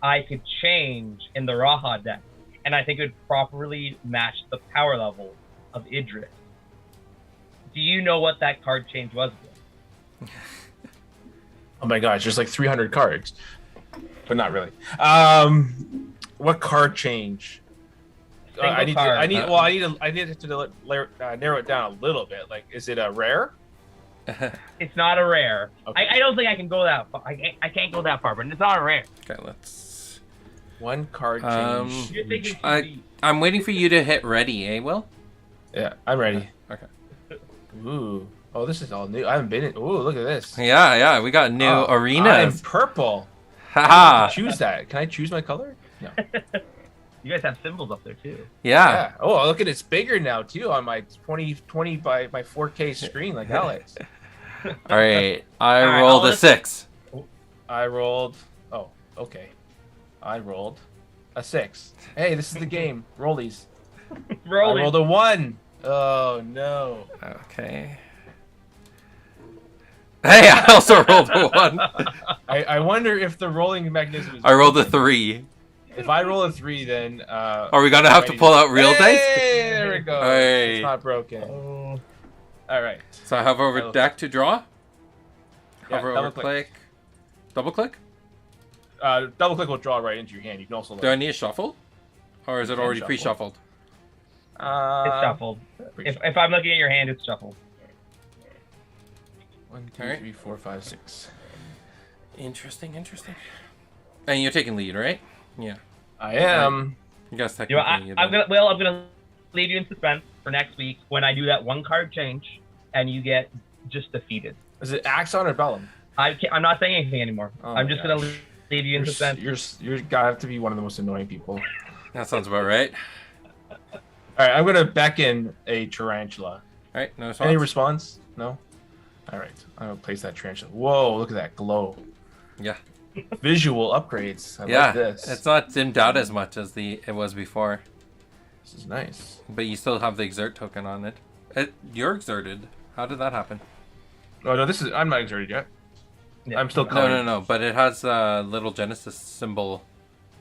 I could change in the Raha deck, and I think it would properly match the power level of Idris. Do you know what that card change was? Oh my gosh, there's like 300 cards, but not really. What card change? I need to narrow it down a little bit. Like, is it a rare? It's not a rare. Okay. I don't think I can go that far. I can't go that far, but it's not a rare. Okay, let's. One card change. You're thinking I'm waiting for you to hit ready, eh, Will? Yeah, I'm ready. Okay. Ooh. Oh, this is all new. I haven't been in. Ooh, look at this. Yeah, we got new arenas. I'm purple. Haha. Choose that. Can I choose my color? No. You guys have symbols up there too. Yeah. Oh, look at it's bigger now too on my 2020 by my 4K screen, like Alex. All right. I rolled a 6. I rolled. Oh, okay. I rolled a 6. Hey, this is the game. Rollies. I rolled a 1. Oh no. Okay. Hey, I also rolled a 1. I wonder if the rolling mechanism is. I rolled a 3. If I roll a 3, then. Are we gonna have to pull out real dice? Hey, there we go. Hey. It's not broken. All right. So I hover over deck to draw. Hover double over click. Double click? Double click will draw right into your hand. You can also. Do I need a shuffle? Or is it already pre-shuffled? It's shuffled. If I'm looking at your hand, it's shuffled. 1, 2, 3, 4, 5, 6. Interesting. And you're taking lead, right? Yeah. I am. You guys technically. I'm gonna leave you in suspense for next week when I do that one card change, and you get just defeated. Is it Axon or Bellum? I'm not saying anything anymore. Oh I'm just gonna leave you in suspense. You're gotta have to be one of the most annoying people. That sounds about right. All right, I'm gonna beckon a tarantula. All right, no response. Any response? No. All right, I'm gonna place that tarantula. Whoa, look at that glow. Yeah. Visual upgrades. I like this. It's not dimmed out as much as it was before. This is nice. But you still have the exert token on it. You're exerted. How did that happen? Oh no, I'm not exerted yet. Yeah. I'm still No, colored. no. But it has a little Genesis symbol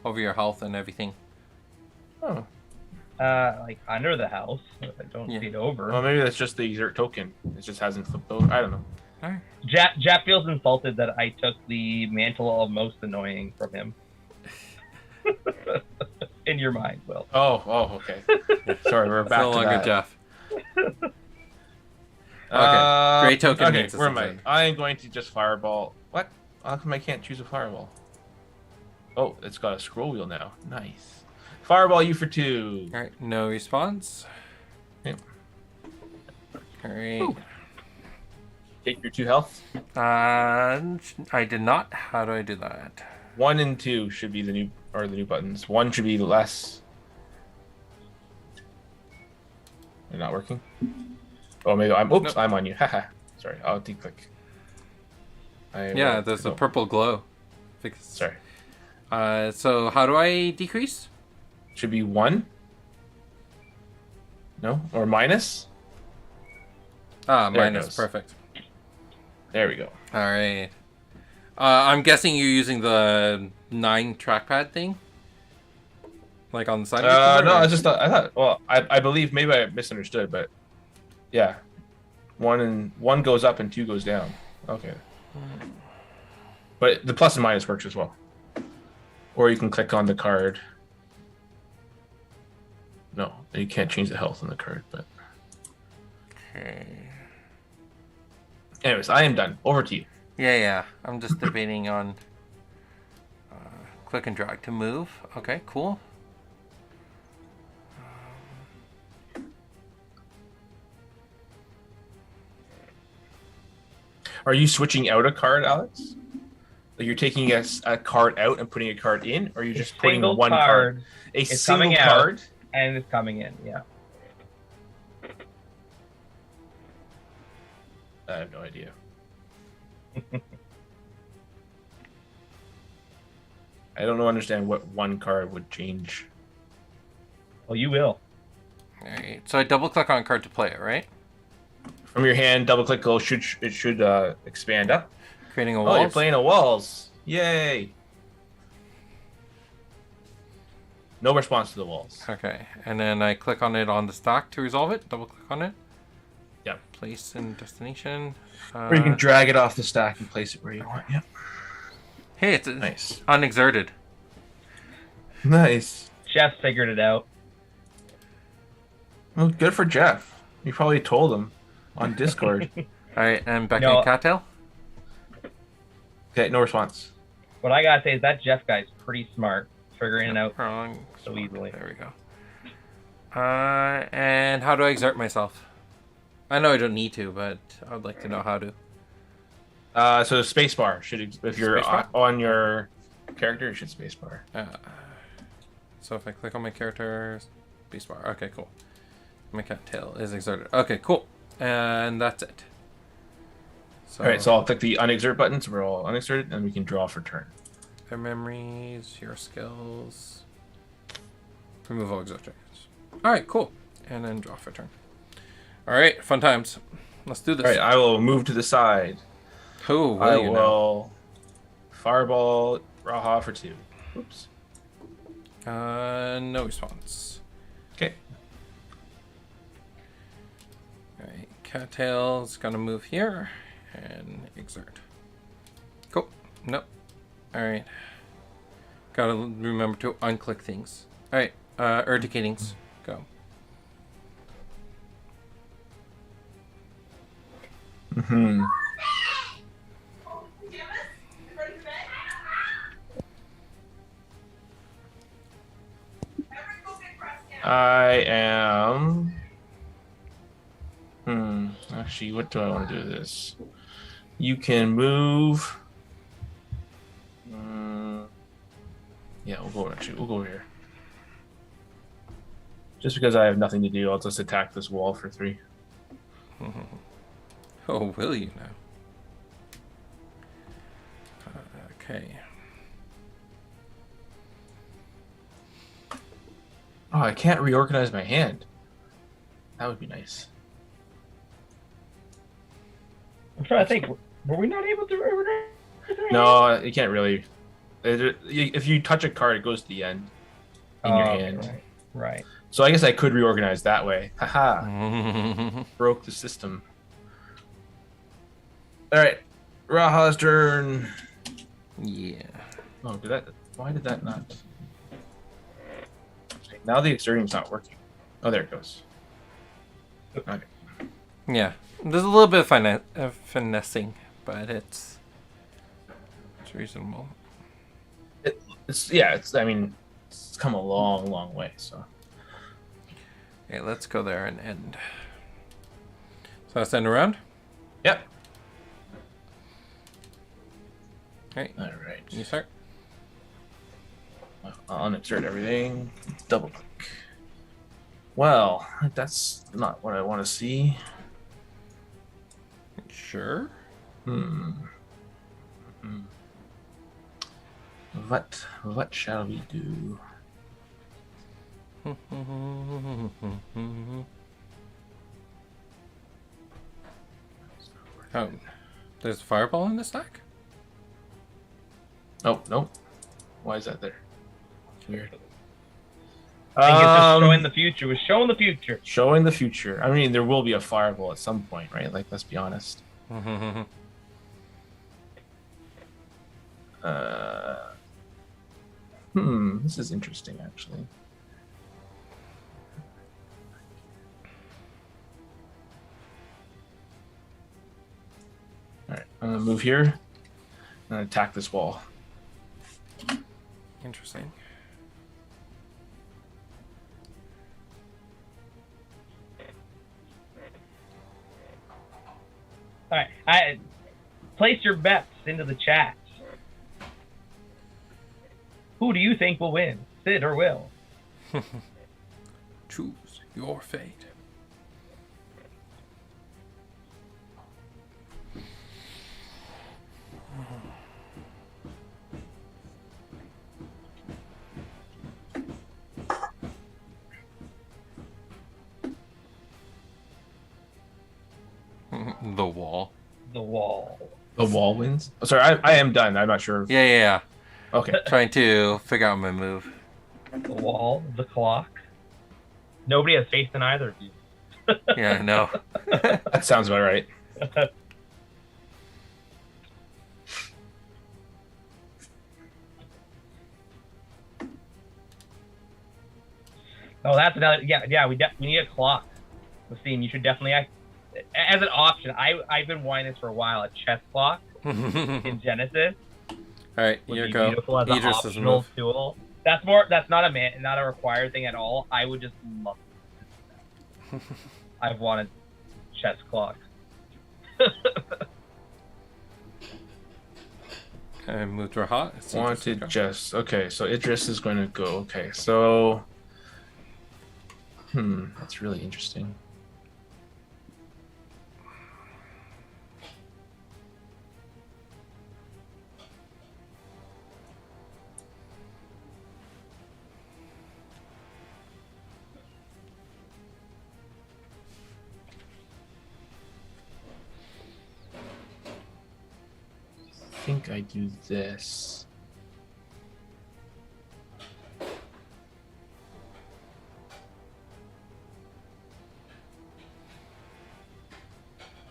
over your health and everything. Oh. Like under the house. I don't see it over. Well, maybe that's just the exert token. It just hasn't flipped over. I don't know. All right. Jap feels insulted that I took the mantle of most annoying from him. In your mind, Will. Oh, okay. Sorry, we're back no to longer that. Jeff. Okay. Great token. Okay, means where am I? something. I'm going to just fireball. What? How come I can't choose a fireball? Oh, it's got a scroll wheel now. Nice. Fireball you for 2. All right. No response. Yep. All right. Ooh. Take your 2 health. I did not. How do I do that? 1 and 2 should be the new buttons. 1 should be less. They're not working. Oh, maybe I'm. Oops, No. I'm on you. Haha. Sorry, I'll declick. Yeah, there's a purple glow. Sorry. So how do I decrease? Should be 1. No, or minus. Ah, There it minus. goes. Perfect. There we go. All right. I'm guessing you're using the 9 trackpad thing, like on the side. Of No, or? I just thought. I thought. Well, I believe maybe I misunderstood, but yeah, 1 goes up and 2 goes down. Okay. But the plus and minus works as well. Or you can click on the card. No, you can't change the health on the card. But Okay. anyways, I am done. Over to you. Yeah. I'm just debating on click and drag to move. Okay, cool. Are you switching out a card, Alex? Like you're taking a card out and putting a card in, or are you just putting Single one card? A is single coming out. card? And it's coming in, yeah. I have no idea. I don't understand what 1 card would change. Well, you will. All right. So I double click on a card to play it, right? From your hand, double click. It should expand up. Creating a Oh, wall. you're playing a walls. Yay! No response to the walls. Okay, and then I click on it on the stack to resolve it. Double click on it. Yep. Place and destination. Or you can drag it off the stack and place it where you want. Yep. Hey, it's Nice. unexerted. Nice. Jeff figured it out. Well, good for Jeff. You probably told him on Discord. All right, and back No. in cattail. Okay, no response. What I gotta say is that Jeff guy's pretty smart, figuring it out Wrong. so easily. There we go. And how do I exert myself? I know I don't need to, but I would like to know how to. So spacebar should, if you're Spacebar? on your character, it should spacebar. So if I click on my character, spacebar. Okay, cool. My cattail is exerted. Okay, cool. And that's it. So, All right, so I'll click the unexert button, so we're all unexerted, and we can draw for turn. their memories, your skills. Remove all exert tokens. All right, cool. And then draw for turn. All right, fun times. Let's do this. All right, I will move to the side. Oh, will I you now? will fireball Raha for 2. Oops. No response. Okay. All right, cattail's gonna move here and exert. Cool. Nope. All right. Gotta remember to unclick things. All right. Urticatings. Go. Hmm. I am. Actually, what do I want to do with this? You can move. Yeah, we'll go. Actually, we'll go over here. Just because I have nothing to do, I'll just attack this wall for 3. Oh, will you now? Okay. Oh, I can't reorganize my hand. That would be nice. trying to think. Were we not able to? No, you can't really. If you touch a card, it goes to the end in your hand. Right. So I guess I could reorganize that way. Haha. Broke the system. All right. Raha's turn. Yeah. Oh, why did that not? Okay, now the exerting's not working. Oh, there it goes. Okay. Yeah. There's a little bit of finessing, but it's reasonable. I mean, it's come a long, long way. So. Okay, let's go there and end. So let's end around? Yep. Okay. All right. You start? I'll uninsert everything. Double click. Well, that's not what I want to see. Sure. What shall we do? Oh, there's a fireball in the stack? Oh, no. Why is that there? Weird. I think it's just showing the future. It was showing the future. Showing the future. I mean, there will be a fireball at some point, right? Like, let's be honest. This is interesting, actually. All right, I'm gonna move here and attack this wall. Interesting. All right, place your bets into the chat. Who do you think will win, Sid or Will? Choose your fate. The wall. The wall. The wall wins? Oh, sorry, I am done. I'm not sure. Yeah. Okay. Trying to figure out my move. The wall, the clock. Nobody has faith in either of you. Yeah, I know. That sounds about right. Oh, that's another. Yeah. We need a clock. Let's see. You should definitely act as an option. I've been wanting this for a while. A chess clock in Genesis. All right, would here be go. beautiful as an optional tool. That's not a required thing at all. I would just love it. I've wanted chess clocks. I moved Rahat. Wanted chess. Okay, so Idris is going to go. Okay, so that's really interesting. I think I do this.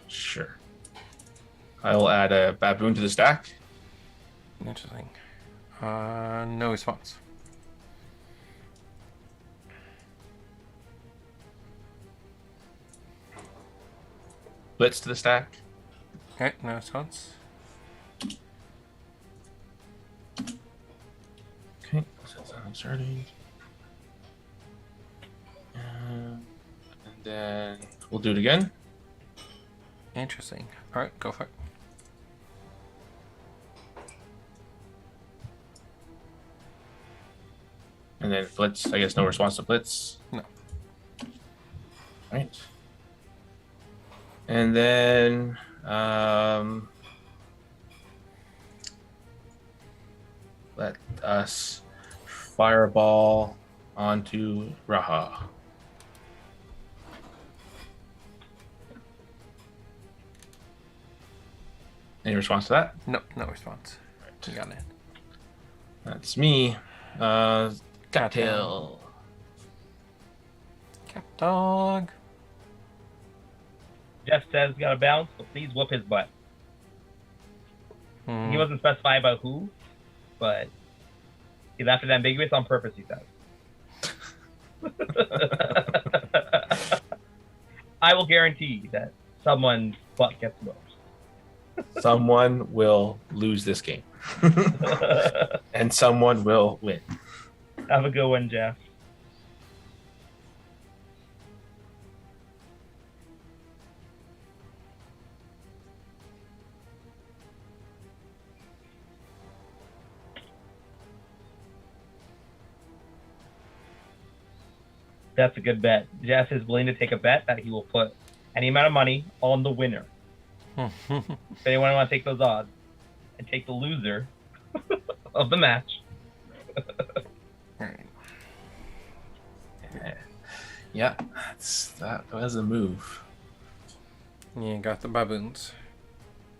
Sure. I will add a baboon to the stack. Interesting. No response. Blitz to the stack. Okay, no response. Okay, so that's starting. And then we'll do it again. Interesting. All right, go for it. And then blitz. I guess no response to blitz. No. Right. And then let us fireball onto Raha. Any response to that? No, no response. You got it. That's me. Cattail. Cat dog. Jeff says got to bounce, so please whoop his butt. Hmm. He wasn't specified about who, but he left it ambiguous on purpose, he says. I will guarantee that someone's butt gets whooped. Someone will lose this game. And someone will win. Have a good one, Jeff. That's a good bet. Jeff is willing to take a bet that he will put any amount of money on the winner. If anyone want to take those odds and take the loser of the match. Alright. Yeah, that was a move. You got the baboons.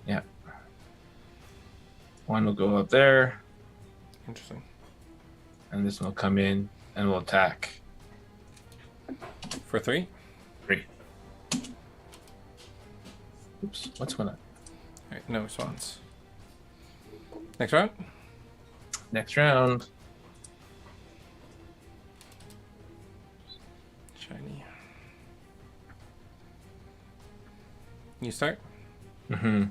Yeah. One will go up there, Interesting. and this one will come in and will attack. For 3? 3. Oops, what's going on? Alright, no response. Next round? Next round. Shiny. You start? Mm-hmm.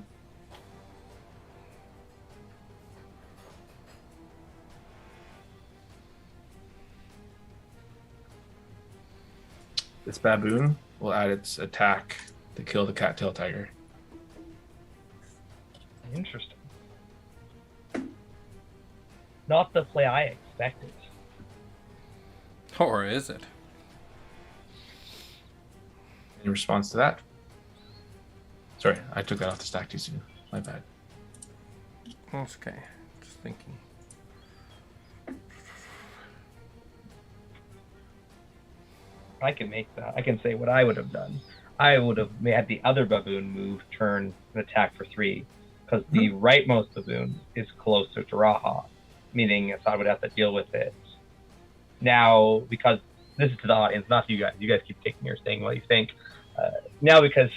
This baboon will add its attack to kill the cattail tiger. Interesting. Not the play I expected. Or is it? In response to that? Sorry, I took that off the stack too soon. My bad. That's okay. Just thinking. I can make that. I can say what I would have done. I would have had the other baboon move, turn, and attack for 3, because the rightmost baboon is closer to Raha, meaning Assad would have to deal with it. Now, because this is to the audience, not to you guys. You guys keep taking your saying what you think. Now, because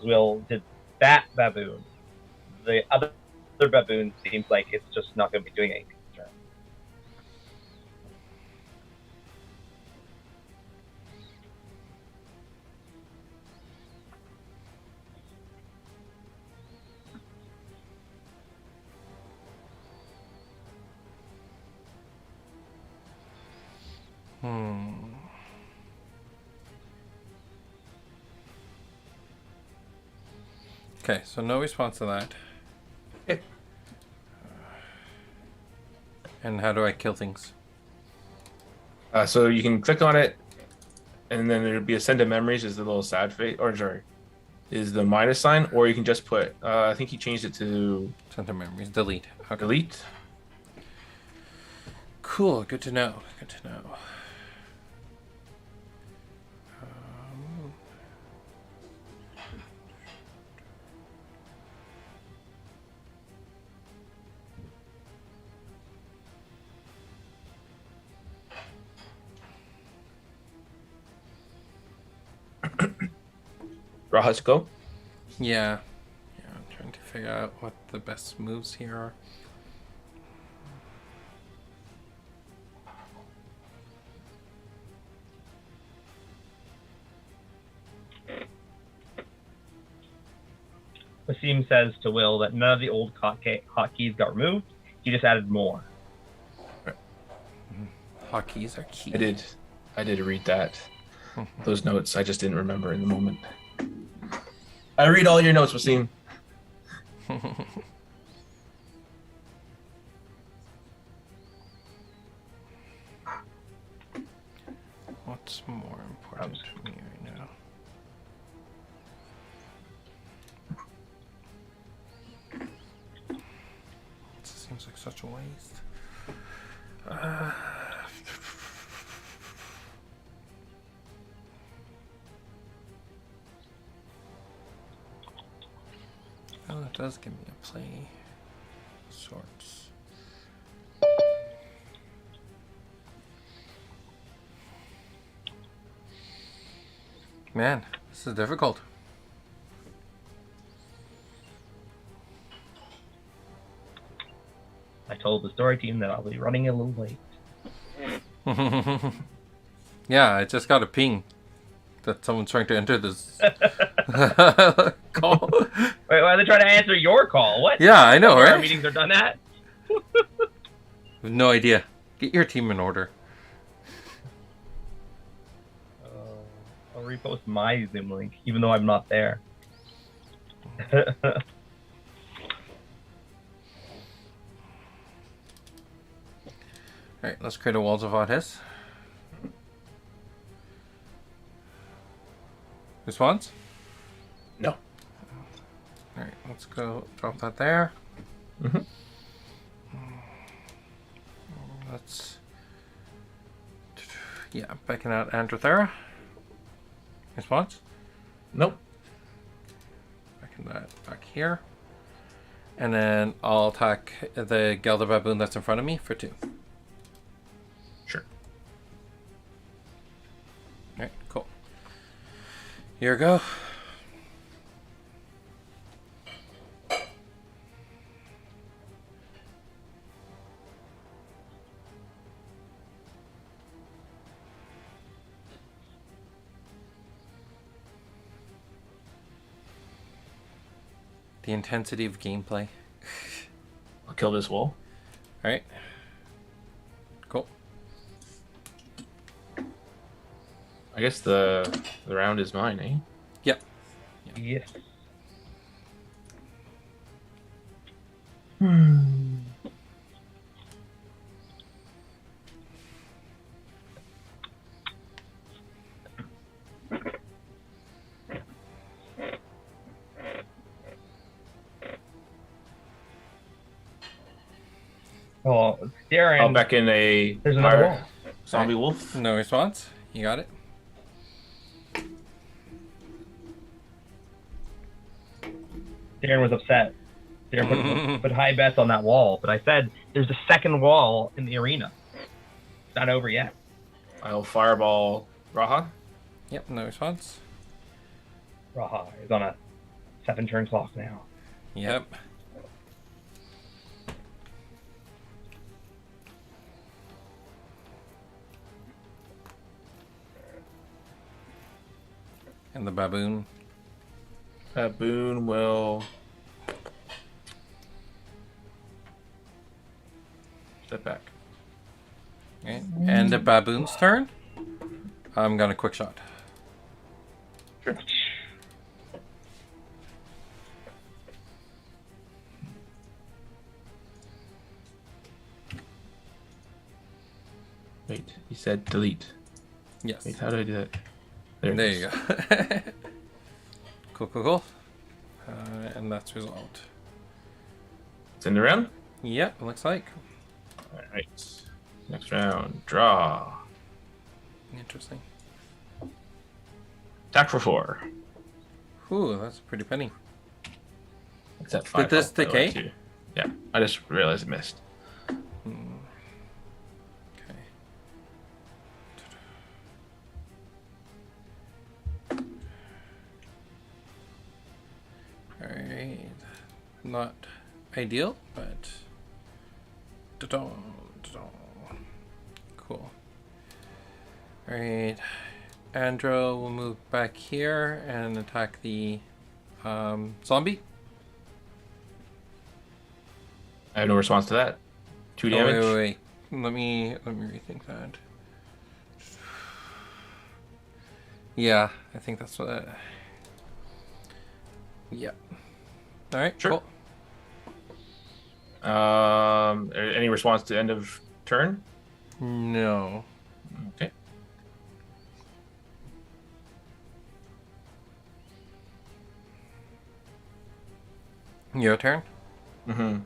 Will did that baboon, the other baboon seems like it's just not going to be doing anything. Okay, so no response to that. Okay. And how do I kill things? So you can click on it, and then there'll be a send to memories is the little sad face, or sorry, is the minus sign, or you can just put, I think he changed it to Center memories. Delete. Okay. delete. Cool. Good to know. Good to know. Raha's go. Yeah. Yeah, I'm trying to figure out what the best moves here are. Wasim says to Will that none of the old hotkeys got removed. He just added more. Hotkeys are key. I did read that. Those notes, I just didn't remember in the moment. I read all your notes, Wasim. What's more important to me right now? This seems like such a waste. Oh, it does give me a play of sorts. Man, this is difficult. I told the story team that I'll be running a little late. Yeah, I just got a ping that someone's trying to enter this call. Wait, why are they trying to answer your call? What? Yeah, I know, Where right? our meetings are done at? I have no idea. Get your team in order. I'll repost my Zoom link, even though I'm not there. Alright, let's create a Walls of His. Response? No. Alright, let's go drop that there. Mm-hmm. Let's... Yeah, backing out Androthera. Response? Nope. Backing that back here. And then I'll attack the Gelder Baboon that's in front of me for 2. Sure. Alright, cool. Here we go. The intensity of gameplay. I'll kill this wall. Alright. Cool. I guess the round is mine, eh? Yep. Yes. Oh, Darren. I'll back in a There's another wall. zombie wolf. No response. You got it. Darren was upset. Darren put high bets on that wall, but I said there's a second wall in the arena. It's not over yet. I'll fireball Raha. Yep, no response. Raha is on a 7-turn clock now. Yep. And the baboon. Baboon will step back. Okay. And the baboon's turn. I'm gonna quick shot. Sure. Wait, he said delete. Yes. Wait, how do I do that? There you go. Cool, cool, cool. And that's resolved. It's in the round? Yep, looks like. Alright. Next round. Draw. Interesting. Attack for 4. Ooh, that's a pretty penny. It's at 5. Did this by the way, decay? too. Yeah, I just realized it missed. Okay. Alright. Not ideal, but cool. Alright. Andro will move back here and attack the zombie. I have no response to that. 2 damage. Wait. Let me rethink that. Yeah, I think that's what. Yeah. All right. Sure. Cool. Any response to end of turn? No. Okay. Your turn. Mm-hmm.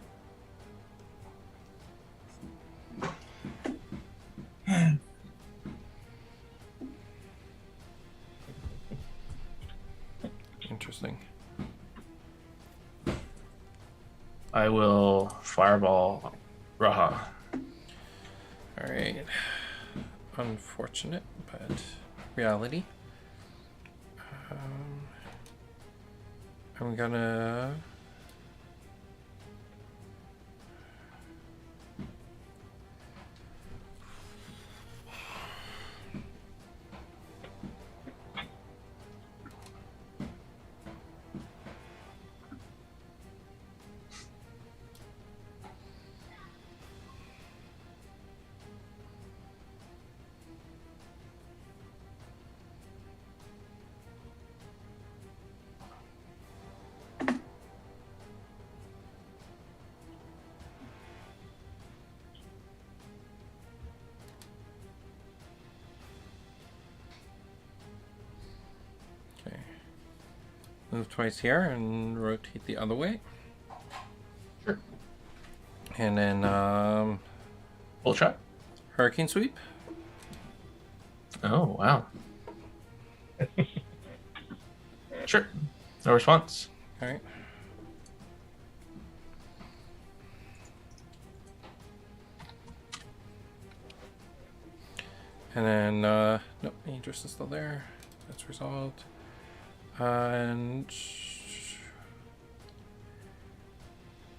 Interesting. I will fireball Raha. All right. Unfortunate, but reality. I'm gonna. Move twice here and rotate the other way. Sure. And then Full shot. hurricane sweep. Oh, wow. Sure. No response. All right. And then nope, Idris is still there. That's resolved. And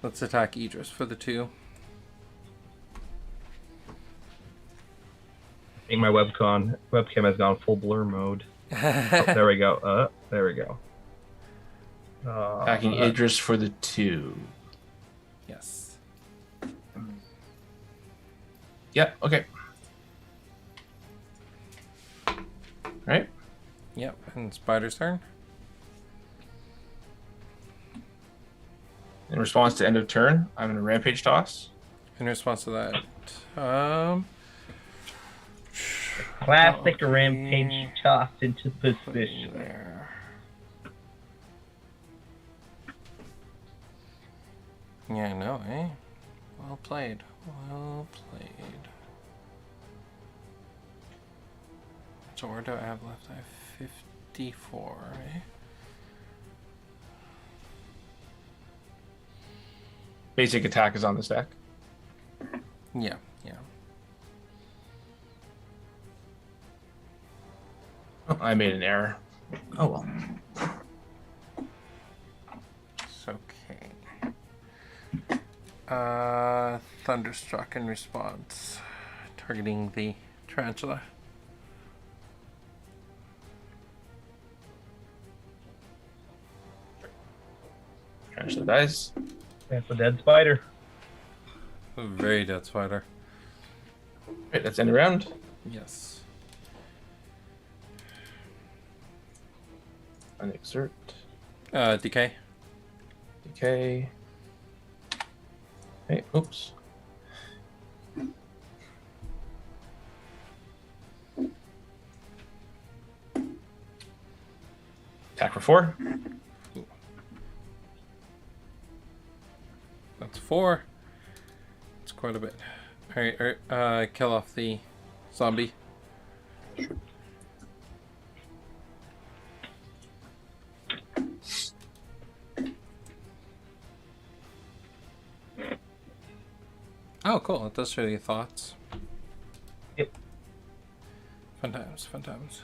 let's attack Idris for the 2. I think my webcam has gone full blur mode. Oh, there we go. There we go. Attacking Idris for the 2. Yes. Yeah, okay. Right? Yep, and Spider's turn. In response to end of turn, I'm going to rampage toss. In response to that, Classic rampage toss into position. there. Yeah, I know, eh? Well played. Well played. So where do I have left? I have 54, eh? Basic attack is on this deck. Yeah, yeah. Oh, I made an error. Oh well. It's okay. Thunderstruck in response. Targeting the tarantula. Tarantula dies. That's a dead spider. A very dead spider. Right, that's end of round. Yes. Unexert. Decay. Decay. Hey, oops. Attack for 4. That's 4. It's quite a bit. Alright, kill off the zombie. Oh, cool. It does show you thoughts. Yep. Fun times, fun times.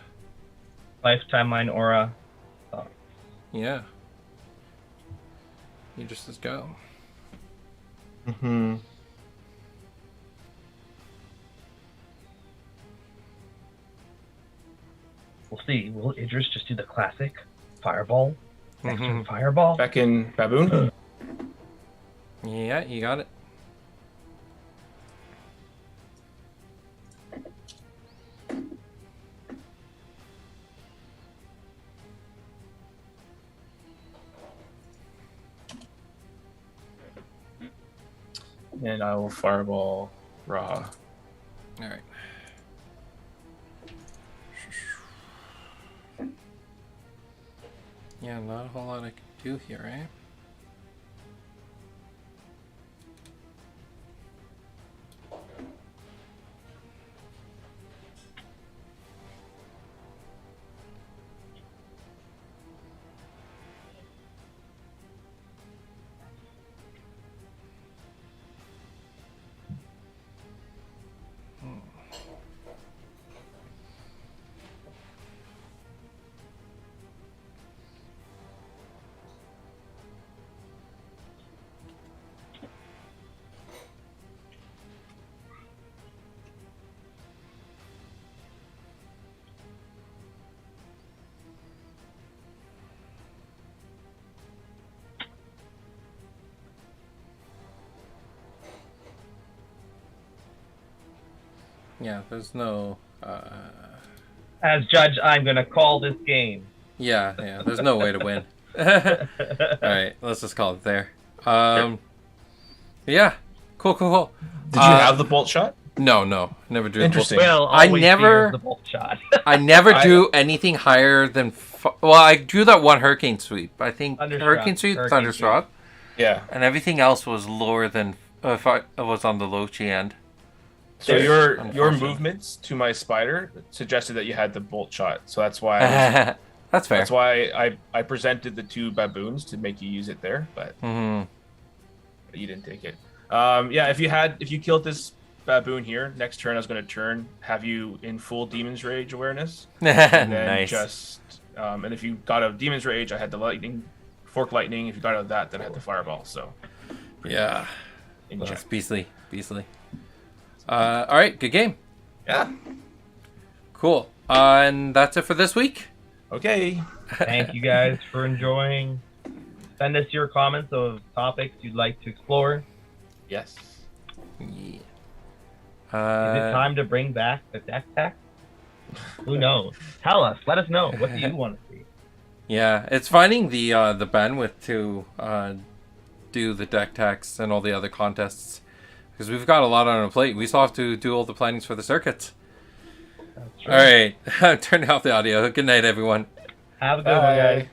Lifetime line aura. Yeah. You just go. Mm-hmm. We'll see. Will Idris just do the classic fireball? Next Mhm. turn, fireball? Back in Baboon. Yeah, you got it. And I will fireball Raha. Alright. Yeah, not a whole lot I can do here, eh? Yeah, there's no... As judge, I'm going to call this game. Yeah, there's no way to win. Alright, let's just call it there. Yeah, cool. Did you have the bolt shot? No, never drew the bolt shot. Well, I never the bolt shot. I never drew anything higher than... Well, I drew that one Hurricane Sweep. I think Hurricane Sweep, Thunderstruck. Yeah. And everything else was lower than... if I was on the low chi end. So your movements to my spider suggested that you had the bolt shot. So that's why that's fair. That's why I presented the 2 baboons to make you use it there, but you didn't take it. Yeah, if you killed this baboon here, next turn I was going to have you in full Demon's Rage awareness. And then Nice. and if you got a Demon's Rage, I had the Fork Lightning. If you got out of that, then I had the Fireball. So Yeah. in That's check. beastly. All right, good game. Yeah. Cool. And that's it for this week. Okay. Thank you guys for enjoying. Send us your comments of topics you'd like to explore. Yes. Yeah. Is it time to bring back the deck tech? Who knows? Tell us. Let us know. What do you want to see? Yeah, it's finding the bandwidth to do the deck techs and all the other contests. Because we've got a lot on our plate. We still have to do all the plannings for the circuits. That's true. All right. I'm turning off the audio. Good night, everyone. Have a good one, guys.